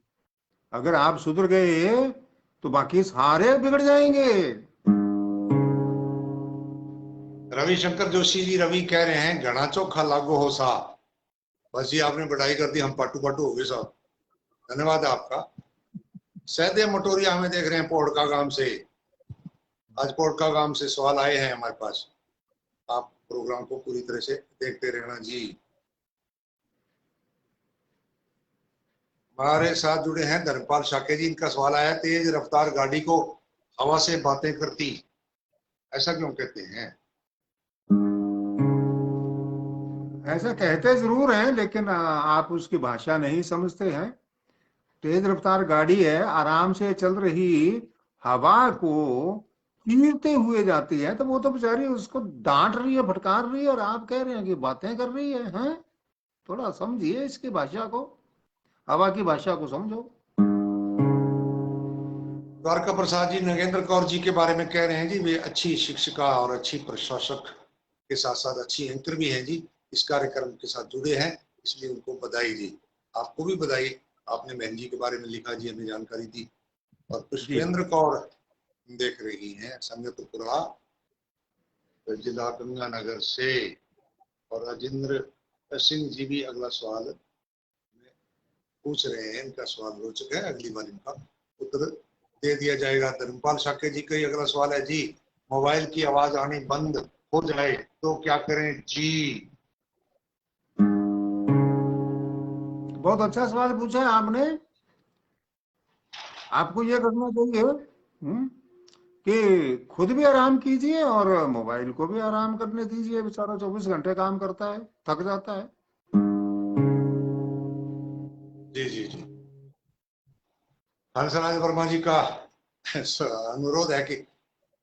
अगर आप सुधर गए तो बाकी सारे बिगड़ जाएंगे। रविशंकर जोशी जी रवि कह रहे हैं घना चोखा लागू हो सा। बस जी आपने बढ़ाई कर दी, हम पाटू पाटू हो गए साहब। धन्यवाद है आपका। सैदे मटोरिया हमें देख रहे हैं पोड़का गांव से। आज पोड़का गांव से सवाल आए हैं हमारे पास। आप प्रोग्राम को पूरी तरह से देखते रहना जी। हमारे साथ जुड़े हैं धर्मपाल शाके जी। इनका सवाल आया, तेज रफ्तार गाड़ी को हवा से बातें करती, ऐसा क्यों कहते हैं? ऐसा कहते जरूर हैं, लेकिन आप उसकी भाषा नहीं समझते हैं। तेज रफ्तार गाड़ी है, आराम से चल रही हवा को चीरते हुए जाती है, तो वो तो बेचारी उसको डांट रही है, फटकार रही है, और आप कह रहे हैं कि बातें कर रही है, हैं? थोड़ा समझिए इसकी भाषा को, हवा की भाषा को समझो। द्वारका प्रसाद जी नगेंद्र कौर जी के बारे में कह रहे हैं जी, वे अच्छी शिक्षिका और अच्छी प्रशासक के साथ साथ अच्छी एंकर भी हैं जी। इस कार्यक्रम के साथ जुड़े हैं, इसलिए उनको बधाई जी। आपको भी बधाई, आपने बहन जी के बारे में लिखा जी, हमें जानकारी दी। और जी पुष्पेंद्र कौर देख रही हैं संगतपुरा जिला गंगानगर से। और राजेंद्र सिंह जी भी अगला सवाल पूछ रहे हैं। इनका सवाल रोचक है, अगली बार इनका उत्तर दे दिया जाएगा। धर्मपाल शाके जी का ही अगला सवाल है जी, मोबाइल की आवाज आनी बंद हो जाए तो क्या करें जी? बहुत अच्छा सवाल पूछा है आपने। आपको ये करना चाहिए कि खुद भी आराम कीजिए और मोबाइल को भी आराम करने दीजिए। बेचारा 24 घंटे काम करता है, थक जाता है। जी जी जी। हंसराज वर्मा जी का अनुरोध है कि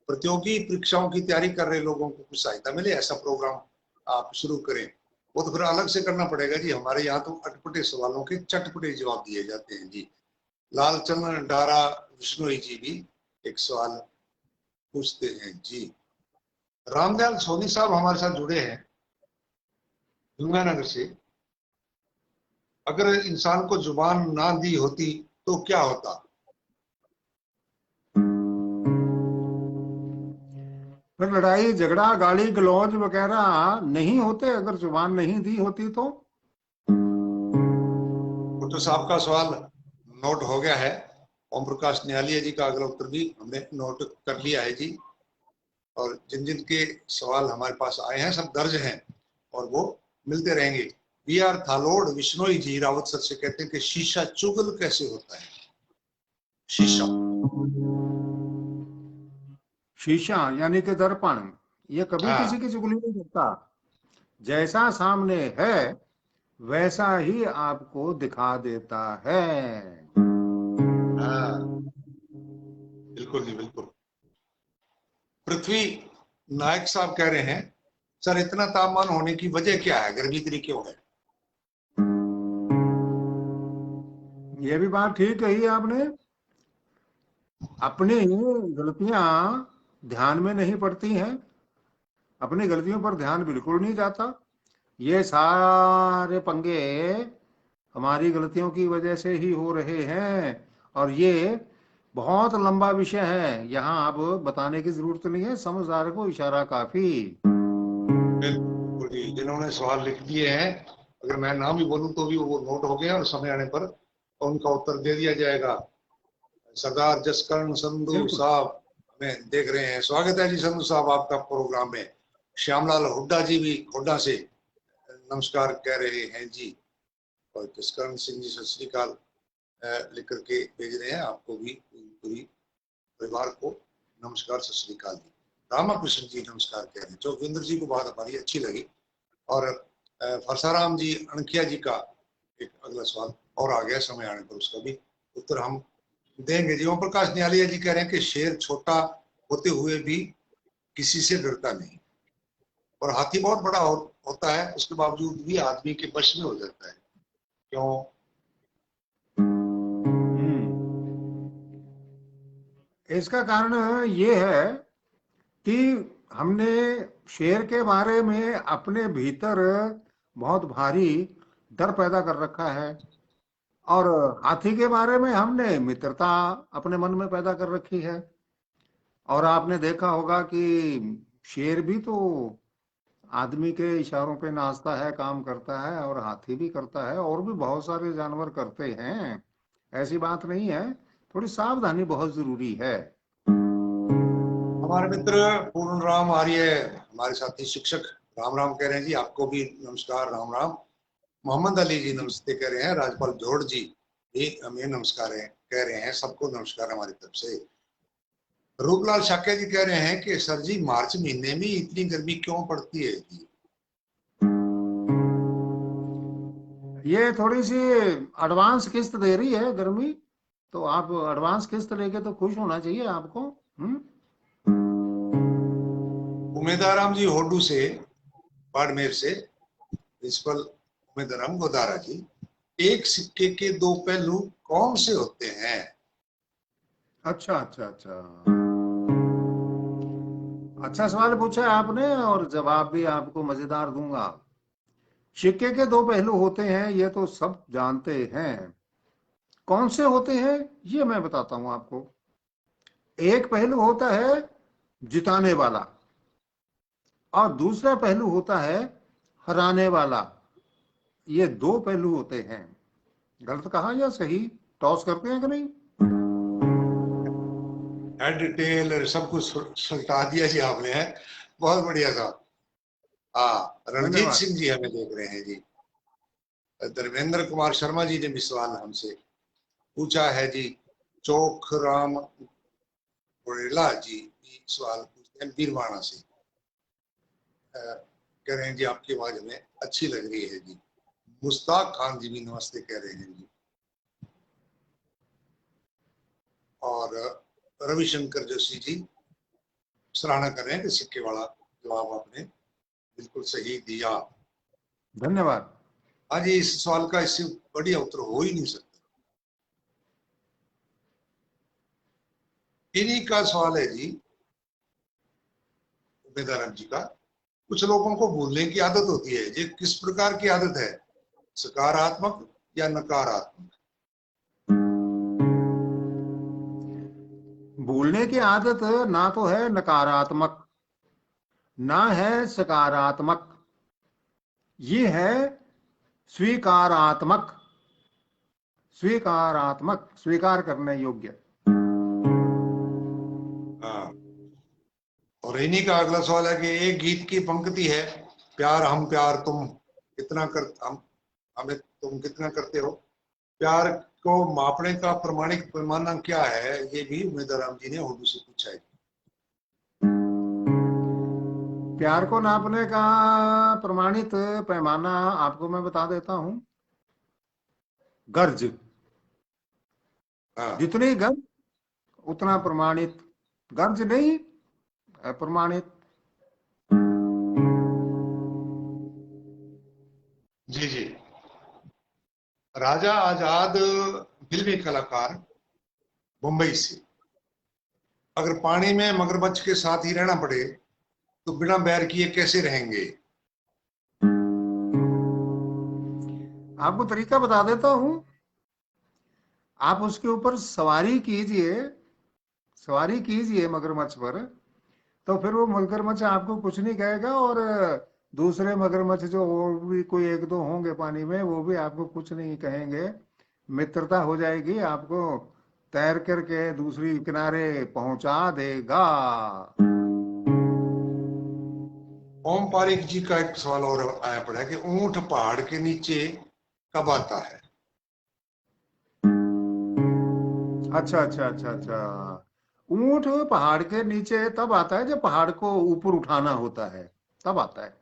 प्रतियोगी परीक्षाओं की तैयारी कर रहे लोगों को कुछ सहायता मिले, ऐसा प्रोग्राम आप शुरू करें। वो तो फिर अलग से करना पड़ेगा जी। हमारे यहाँ तो अटपटे सवालों के चटपटे जवाब दिए जाते हैं जी। लालचंद डारा विष्णोई जी भी एक सवाल पूछते हैं जी। रामदयाल सोनी साहब हमारे साथ जुड़े हैं गंगानगर से। अगर इंसान को जुबान ना दी होती तो क्या होता? फिर लड़ाई झगड़ा गाली गलौज वगैरह नहीं होते अगर जुबान नहीं दी होती तो। भुट्टो साहब का सवाल नोट हो गया है। ओम प्रकाश निहालिया जी का अगला उत्तर भी हमने नोट कर लिया है जी। और जिन जिन के सवाल हमारे पास आए हैं सब दर्ज हैं और वो मिलते रहेंगे। B R Thalod Vishnoi ji Rawat sir से कहते हैं कि शीशा चुगल कैसे होता है? शीशा शीशा यानी कि दर्पण, ये कभी किसी हाँ की चुगली नहीं करता। जैसा सामने है वैसा ही आपको दिखा देता है। हाँ, बिल्कुल जी बिल्कुल। पृथ्वी नायक साहब कह रहे हैं, सर इतना तापमान होने की वजह क्या है, गर्मी इतनी क्यों है? ये भी बात ठीक कही आपने। अपनी गलतियां ध्यान में नहीं पड़ती हैं, अपनी गलतियों पर ध्यान बिल्कुल नहीं जाता। ये सारे पंगे हमारी गलतियों की वजह से ही हो रहे हैं, और ये बहुत लंबा विषय है, यहाँ अब बताने की जरूरत नहीं है, समझदार को इशारा काफी। बिल्कुल जी, जिन्होंने सवाल लिख दिए हैं, अगर मैं नाम ही बोलूं तो भी वो नोट हो गए और समय आने पर और उनका उत्तर दे दिया जाएगा। सरदार जसकरण संधू बिल्कुल। साहब हमें देख रहे हैं। स्वागत है जी संधू साहब आपका प्रोग्राम में। श्यामलाल हुड्डा जी भी हुड्डा से नमस्कार कह रहे हैं जी। और जसकरण सिंह जी सत श्री अकाल लिख करके भेज रहे हैं। आपको भी पूरी परिवार को नमस्कार सत श्री अकाल जी। रामाकृष्ण जी नमस्कार कह रहे हैं। जोगिंदर जी को बात हमारी अच्छी लगी। और फरसाराम जी अणखिया जी का एक अगला सवाल और आ गया, समय आने पर उसका भी उत्तर हम देंगे जी। ओम प्रकाश निहालिया जी कह रहे हैं कि शेर छोटा होते हुए भी किसी से डरता नहीं और हाथी बहुत बड़ा होता है, उसके बावजूद भी आदमी के वश में हो जाता है, क्यों? इसका कारण ये है कि हमने शेर के बारे में अपने भीतर बहुत भारी डर पैदा कर रखा है, और हाथी के बारे में हमने मित्रता अपने मन में पैदा कर रखी है। और आपने देखा होगा कि शेर भी तो आदमी के इशारों पे नाचता है, काम करता है, और हाथी भी करता है, और भी बहुत सारे जानवर करते हैं। ऐसी बात नहीं है, थोड़ी सावधानी बहुत जरूरी है। हमारे मित्र पूर्ण राम आर्य हमारे साथी शिक्षक राम राम कह रहे हैं जी। आपको भी नमस्कार राम राम। मोहम्मद अली जी नमस्ते कह रहे हैं। राजपाल जोड़ जी भी हमें नमस्कार कह रहे हैं। सबको नमस्कार हमारी तरफ से। रूपलाल शाक्य जी कह रहे हैं कि सर जी मार्च महीने में इतनी गर्मी क्यों पड़ती है जी? ये थोड़ी सी एडवांस किस्त दे रही है गर्मी, तो आप एडवांस किस्त लेके तो खुश होना चाहिए आपको। हम्म। उमेदाराम जी होडू से, बाड़मेर से प्रिंसिपल उमेदाराम गोदारा जी, एक सिक्के के दो पहलू कौन से होते हैं? अच्छा अच्छा अच्छा, अच्छा सवाल पूछा है आपने, और जवाब भी आपको मजेदार दूंगा। सिक्के के दो पहलू होते हैं, ये तो सब जानते हैं। कौन से होते हैं ये मैं बताता हूं आपको। एक पहलू होता है जिताने वाला, और दूसरा पहलू होता है हराने वाला। ये दो पहलू होते हैं। गलत कहा या सही? टॉस करते हैं कि नहीं? हेड टेल सब कुछ सल्टा दिया जी आपने है। बहुत बढ़िया था। हाँ, रणजीत धन्यवाद। सिंह जी हमें देख रहे हैं जी। धर्मेंद्र कुमार शर्मा जी ने भी सवाल हमसे पूछा है जी। चोख राम गोरेला जी भी सवाल पूछते हैं बीरवाना से। कह रहे हैं जी आपकी आवाज हमें अच्छी लग रही है जी। मुस्ताक खान जी भी नमस्ते कह रहे हैं जी। और रविशंकर जोशी जी सराहना कर रहे हैं कि सिक्के वाला जवाब आपने बिल्कुल सही दिया। धन्यवाद। आज ये इस सवाल का इससे बढ़िया उत्तर हो ही नहीं सकता। इन्हीं का सवाल है जी उमेदाराम जी का। कुछ लोगों को भूलने की आदत होती है, ये किस प्रकार की आदत है? सकारात्मक या नकारात्मक? भूलने की आदत ना तो है नकारात्मक, ना है सकारात्मक, ये है स्वीकारात्मक। स्वीकारात्मक, स्वीकार करने योग्य। हाँ। और इन्हीं का अगला सवाल है कि एक गीत की पंक्ति है, प्यार हम प्यार तुम कितना कर हम हमें तुम कितना करते हो। प्यार को मापने का प्रमाणिक पैमाना क्या है? ये भी उमेदाराम जी ने उर्दू से पूछा है। प्यार को नापने का प्रमाणित पैमाना आपको मैं बता देता हूं। गर्ज। हाँ जितनी गर्ज उतना प्रमाणित। गर्ज नहीं, अप्रमाणित। जी जी। राजा आजाद फिल्मी कलाकार मुंबई से, अगर पानी में मगरमच्छ के साथ ही रहना पड़े तो बिना बैर किए कैसे रहेंगे? आपको तरीका बता देता हूं। आप उसके ऊपर सवारी कीजिए, सवारी कीजिए मगरमच्छ पर, तो फिर वो मगरमच्छ आपको कुछ नहीं कहेगा, और दूसरे मगरमच्छ जो और भी कोई एक दो होंगे पानी में, वो भी आपको कुछ नहीं कहेंगे। मित्रता हो जाएगी, आपको तैर करके दूसरी किनारे पहुंचा देगा। ओम पारिक जी का एक सवाल और आया पड़ा है कि ऊंट पहाड़ के नीचे कब आता है? अच्छा अच्छा अच्छा अच्छा। ऊंट पहाड़ के नीचे तब आता है जब पहाड़ को ऊपर उठाना होता है, तब आता है।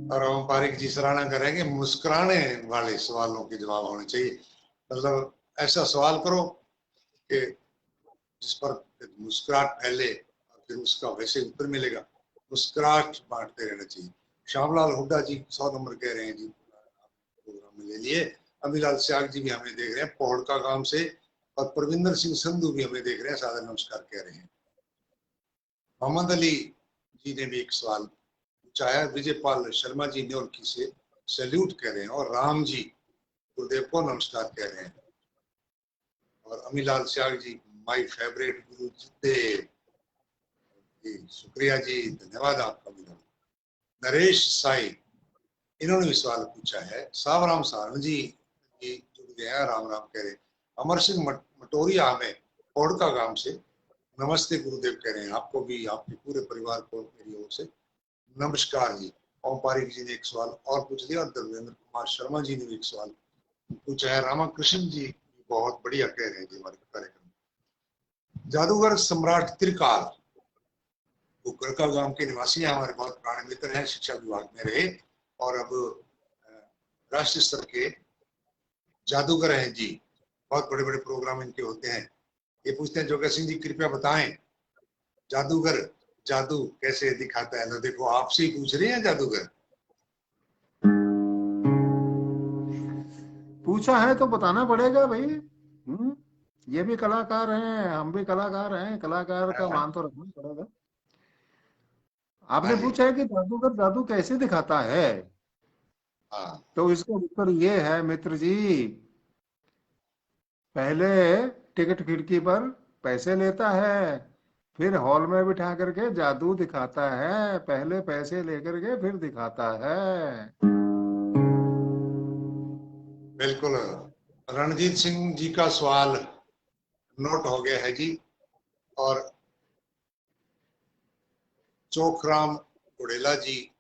और ओम पारिक जी सराहना कर रहे हैं कि मुस्कुराने वाले सवालों के जवाब होने चाहिए। मतलब ऐसा सवाल करो कि जिस पर मुस्कुराहट फैले और फिर उसका वैसे उत्तर मिलेगा। मुस्कुराहट बांटते रहना चाहिए। श्यामलाल हुड्डा जी 100 नंबर कह रहे हैं जी, प्रोग्राम में ले लिए। अमीलाल सियाग जी भी हमें देख रहे हैं पौड़का गांव से, और प्रविंदर सिंह संधू भी हमें देख रहे हैं, सादर नमस्कार कह रहे हैं। मोहम्मद अली जी ने भी एक सवाल पूछा है। विजयपाल शर्मा जी न्योलकी से सैल्यूट कह रहे हैं, और राम जी गुरुदेव को नमस्कार कह रहे हैं। और अमीलाल सियाग जी माय फेवरेट गुरुदेव जी, शुक्रिया जी, धन्यवाद आपका भी। नरेश साई, इन्होंने भी सवाल पूछा है। सावराम सारण जी जुड़ गए हैं, राम राम कह रहे हैं। अमर सिंह मटोरिया हमें कोड़का गांव से नमस्ते गुरुदेव कह रहे हैं। आपको भी, आपके पूरे परिवार को मेरी ओर से नमस्कार जी। ओम पारिक जी ने एक सवाल और पूछ लिया, और धर्मेंद्र कुमार शर्मा जी ने भी एक सवाल पूछा है। रामाकृष्ण जी बहुत बढ़िया कह रहे हैं जी हमारे कार्यक्रम। जादूगर सम्राट त्रिकाल वो गड़का गांव के निवासी हैं, हमारे बहुत पुराने मित्र हैं, शिक्षा विभाग में रहे और अब राष्ट्रीय स्तर के जादूगर हैं जी। बहुत बड़े बड़े प्रोग्राम इनके होते हैं। ये पूछते हैं जोगा सिंह जी कृपया बताएं जादूगर जादू कैसे दिखाता है। तो देखो आपसे ही पूछ रहे हैं जादूगर। पूछा है तो बताना पड़ेगा भाई। ये भी कलाकार हैं, हम भी कलाकार हैं, कलाकार का मान तो रखना पड़ेगा। हाँ आपने जी। पूछा है कि जादूगर जादू कैसे दिखाता है, हाँ तो इसका उत्तर ये है मित्र जी। पहले टिकट खिड़की पर पैसे लेता है, फिर हॉल में बिठा करके जादू दिखाता है। पहले पैसे लेकर के फिर दिखाता है। बिल्कुल। रणजीत सिंह जी का सवाल नोट हो गया है जी। और चोखराम घोड़ेला जी,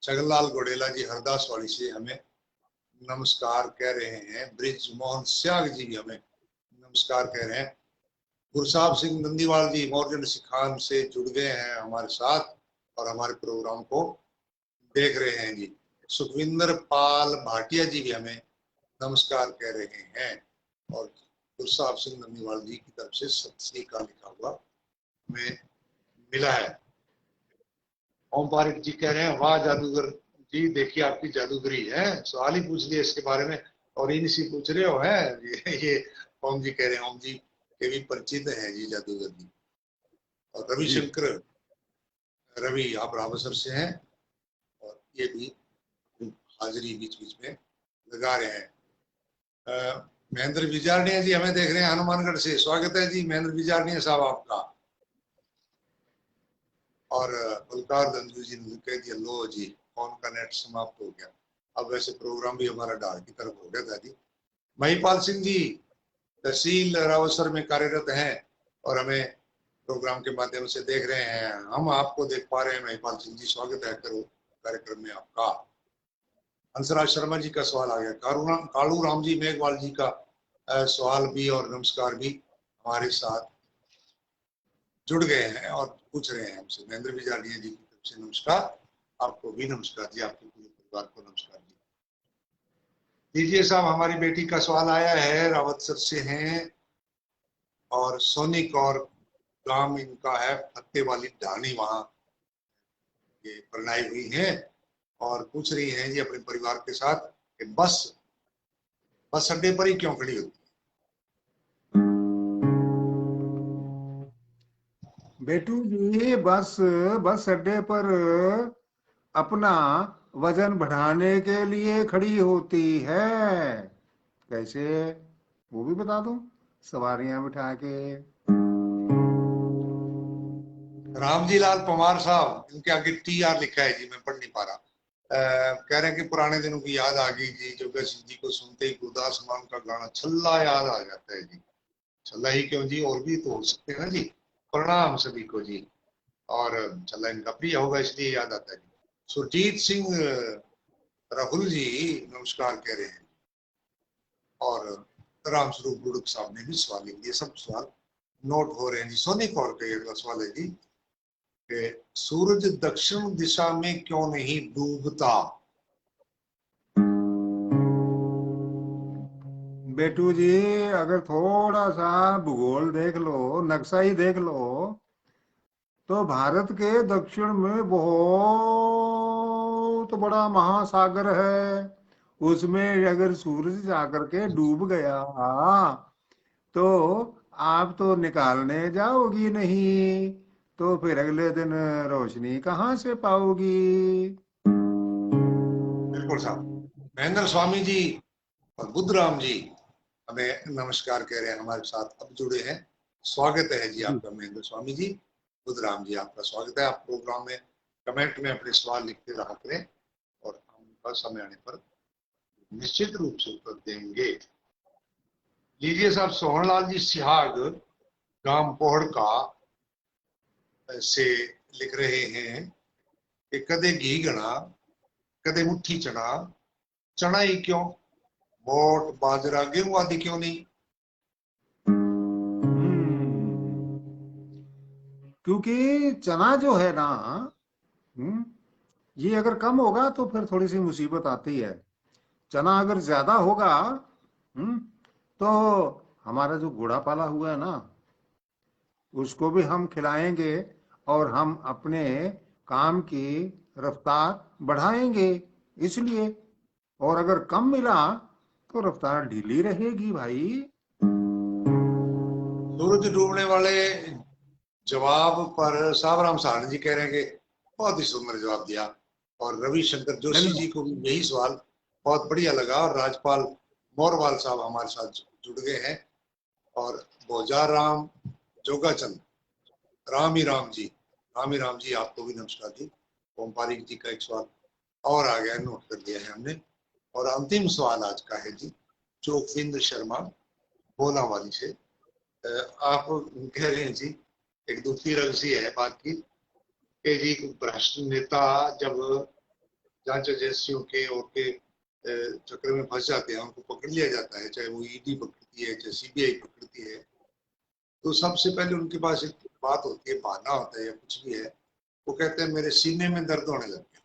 जगनलाल घोड़ेला जी हरदास वाली से हमें नमस्कार कह रहे हैं। ब्रिज मोहन स्याग जी भी हमें नमस्कार कह रहे हैं। गुरसाब सिंह नंदीवाल जी मोरजन सिखान से जुड़ गए हैं हमारे साथ और हमारे प्रोग्राम को देख रहे हैं जी। सुखविंदर पाल भाटिया जी भी हमें नमस्कार कह रहे हैं, और गुरसाब सिंह नंदीवाल जी की तरफ से सत श्री अकाल लिखा हुआ हमें मिला है। ओम पारिक जी कह रहे हैं वाह जादूगर जी, देखिए आपकी जादूगरी है, सवाल ही पूछ लिया इसके बारे में और इन सी पूछ रहे हो है। ये ओम जी कह रहे हैं, ओम जी के भी परिचित है जी जादूगर जी। और जी। रविशंकर रवि आप रामसर से हैं, और ये भी हाजिरी बीच बीच में लगा रहे हैं। महेंद्र बिजारनिया जी हमें देख रहे हैं हनुमानगढ़ से, स्वागत है जी महेंद्र बिजारनिया साहब आपका। और बलकार धंधु जी ने कह दिया लो जी फोन का नेट समाप्त हो गया। अब वैसे प्रोग्राम भी हमारा डाल की तरफ हो गया था जी। महिपाल सिंह जी तहसील रावसर में कार्यरत हैं और हमें प्रोग्राम के माध्यम से देख रहे हैं। हम आपको देख पा रहे हैं महिपाल सिंह जी, स्वागत है करो कार्यक्रम में आपका। हंसराज शर्मा जी का सवाल आ गया। कालू राम जी मेघवाल जी का सवाल भी और नमस्कार भी हमारे साथ जुड़ गए हैं और पूछ रहे हैं हमसे। महेंद्र बिजारिया जी की तरफ से नमस्कार, आपको भी नमस्कार जी, आपके पूरे परिवार को नमस्कार जी। दीजिए साहब, हमारी बेटी का सवाल आया है, रावतसर से हैं और सोनी कौर गांव इनका है, फत्ते वाली ढाणी, वहां ये परिणाई हुई हैं और पूछ रही हैं जी अपने परिवार के साथ कि बस अड्डे पर ही क्यों खड़ी होती बेटू जी, बस बस अड्डे पर अपना वजन बढ़ाने के लिए खड़ी होती है। कैसे, वो भी बता दूं, सवारियां बिठा के। है? रामजी लाल पवार साहब, इनके आगे टी आर लिखा है जी, मैं पढ़ नहीं पा रहा। कह रहे हैं कि पुराने दिनों की याद आ गई जी, जोगा सिंह जी को सुनते ही गुरदास मान का गाना छल्ला याद आ जाता है जी। छल्ला ही क्यों जी, और भी तो हो सकते हैं ना जी। प्रणाम सभी को जी। और छल्ला इनका प्रिय होगा इसलिए याद आता है जी। सुरजीत सिंह राहुल जी नमस्कार कह रहे हैं। और रामस्वरूप गुड़क साहब ने भी सवाल लिख दिए, सब सवाल नोट हो रहे हैं जी। सोनी कौर का ये अगला सवाल है जी कि सूरज दक्षिण दिशा में क्यों नहीं डूबता? बेटू जी, अगर थोड़ा सा भूगोल देख लो, नक्शा ही देख लो, तो भारत के दक्षिण में बहुत बड़ा महासागर है। उसमें अगर सूरज जाकर के डूब गया तो आप तो निकालने जाओगी नहीं, तो फिर अगले दिन रोशनी कहाँ से पाओगी? बिल्कुल साहब। महेंद्र स्वामी जी और बुद्धराम जी हमें नमस्कार कह रहे हैं, हमारे साथ अब जुड़े हैं। स्वागत है जी जी। आपका महेंद्र स्वामी जी। बुद्धराम जी आपका स्वागत है। आप प्रोग्राम में कमेंट में अपने सवाल लिखते रहा करें और हम उनका समय आने पर निश्चित रूप से उत्तर देंगे। लीजिए साहब, सोहनलाल जी सिहाग गांव पोहड़ का से लिख रहे हैं कि कदे घी गना, कदे मुट्ठी चना, चना ही क्यों, मोट बाजरा गेहूं आदि क्यों नहीं? क्योंकि चना जो है ना, हम्म, ये अगर कम होगा तो फिर थोड़ी सी मुसीबत आती है। चना अगर ज्यादा होगा, हम्म, तो हमारा जो घोड़ा पाला हुआ है ना, उसको भी हम खिलाएंगे और हम अपने काम की रफ्तार बढ़ाएंगे, इसलिए। और अगर कम मिला तो रफ्तार ढीली रहेगी भाई। सूरज डूबने वाले जवाब पर सावराम सहारण जी कह रहे हैं कि बहुत ही सुंदर जवाब दिया। और रविशंकर जोशी जी धन्यवाद। को भी यही सवाल बहुत बढ़िया लगा। और राजपाल मोरवाल साहब हमारे साथ जुड़ गए हैं। और बोजार राम जोगाचंद, राम ही राम जी, राम ही राम जी आपको भी नमस्कार जी। ओम पारिक जी का एक सवाल और आ गया, नोट कर लिया है हमने। और अंतिम सवाल आज का है जी चोकविंद्र शर्मा भोलावाली से। आप कह रहे हैं जी, एक दूसरी रंग सी है बात की कि जी भ्रष्ट नेता जब जांच एजेंसियों के और के चक्कर में फंस जाते हैं, उनको पकड़ लिया जाता है, चाहे वो ईडी पकड़ती है, चाहे सीबीआई पकड़ती है, तो सबसे पहले उनके पास एक बात होती है, बहाना होता है या कुछ भी है। वो कहते हैं मेरे सीने में दर्द होने लग गया।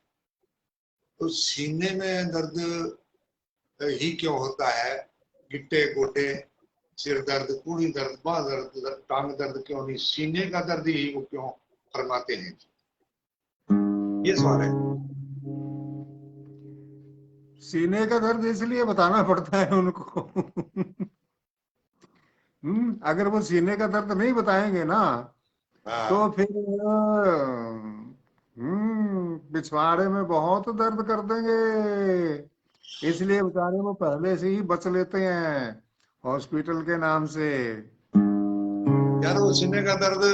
तो सीने में दर्द ही क्यों होता है? गिट्टे गोटे, सिर दर्द, कूढ़ी दर्द, बाँ दर्द, टांग दर्द क्यों नहीं, सीने का दर्द ही वो क्यों फरमाते हैं? ये सवाल है। सीने का दर्द इसलिए बताना पड़ता है उनको। अगर वो सीने का दर्द नहीं बताएंगे ना, तो हाँ, फिर पिछवाड़े में बहुत दर्द कर देंगे। इसलिए बेचारे वो पहले से ही बच लेते हैं हॉस्पिटल के नाम से। यार वो सीने का दर्द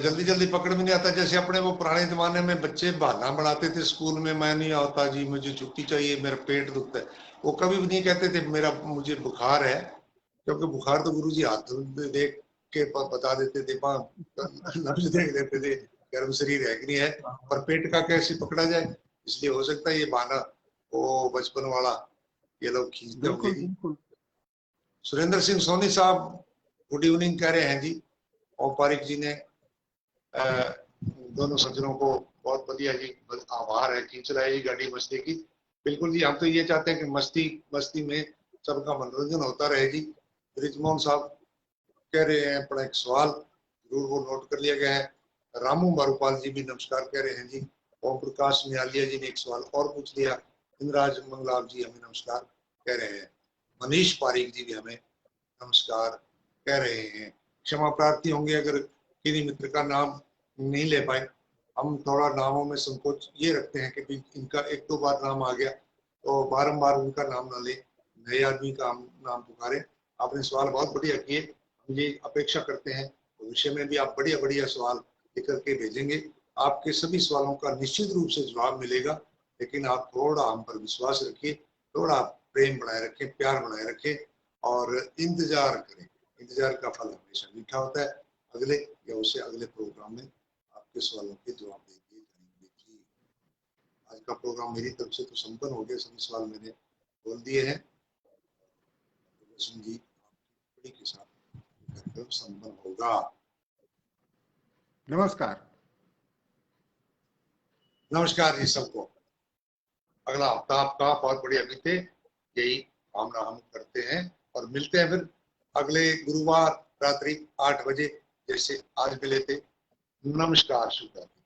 जल्दी जल्दी पकड़ में नहीं आता। जैसे अपने वो पुराने जमाने में बच्चे बहाना बनाते थे स्कूल में, मैं नहीं आता जी, मुझे छुट्टी चाहिए, मेरा पेट दुखता है। वो कभी भी नहीं कहते थे मेरा मुझे बुखार है, क्योंकि बुखार तो गुरुजी हाथ देख के बता देते थे, नब्ज देख लेते थे, गर्म शरीर है कि नहीं है। पर पेट का कैसे पकड़ा जाए? इसलिए हो सकता है ये बहाना वो बचपन वाला ये लोग खींचते होंगे बिल्कुल जी। बिल्कुल। सुरेंद्र सिंह सोनी साहब गुड इवनिंग कह रहे हैं जी। औपचारिक जी ने दोनों सज्जनों को बहुत बढ़िया जी, आभार है, खींच रहा है ये गाड़ी मस्ती की। बिल्कुल जी, हम तो ये चाहते हैं कि मस्ती मस्ती में सबका मनोरंजन होता रहे जी। ब्रिजमोहन साहब कह रहे हैं अपना एक सवाल, जरूर वो नोट कर लिया गया है। रामू मारूपाल जी भी नमस्कार कह रहे हैं जी। ओम प्रकाश निहालिया जी ने एक सवाल और पूछ लिया। इंद्राज मंगलाव जी हमें नमस्कार कह रहे हैं। मनीष पारीक जी भी हमें नमस्कार कह रहे हैं। क्षमा प्रार्थी होंगे अगर किसी मित्र का नाम नहीं ले पाए। हम थोड़ा नामों में संकोच ये रखते हैं कि इनका एक दो बार नाम आ गया तो बारंबार उनका नाम ना ले, नए आदमी का हम नाम पुकारे। आपने सवाल बहुत बढ़िया किए, हम ये अपेक्षा करते हैं भविष्य में भी आप बढ़िया बढ़िया सवाल लिख करके भेजेंगे। आपके सभी सवालों का निश्चित रूप से जवाब मिलेगा। लेकिन आप थोड़ा हम पर विश्वास रखिए, थोड़ा प्रेम बनाए रखें, प्यार बनाए रखें और इंतजार करें। इंतजार का फल हमेशा मीठा होता है। अगले या उससे अगले प्रोग्राम में आपके सवालों के जवाब देंगे जानेंगे जी। आज का प्रोग्राम मेरी तरफ से तो संपन्न हो गया, सभी सवाल मैंने बोल दिए हैं। जी आपकी के साथ कार्यक्रम संपन्न होगा। नमस्कार। नमस्कार जी सबको। अगला हफ्ता आपका बहुत बढ़िया बीते, यही कामना हम करते हैं और मिलते हैं फिर अगले गुरुवार रात्रि 8 बजे जैसे आज मिले थे। नमस्कार, शुभ रात्रि।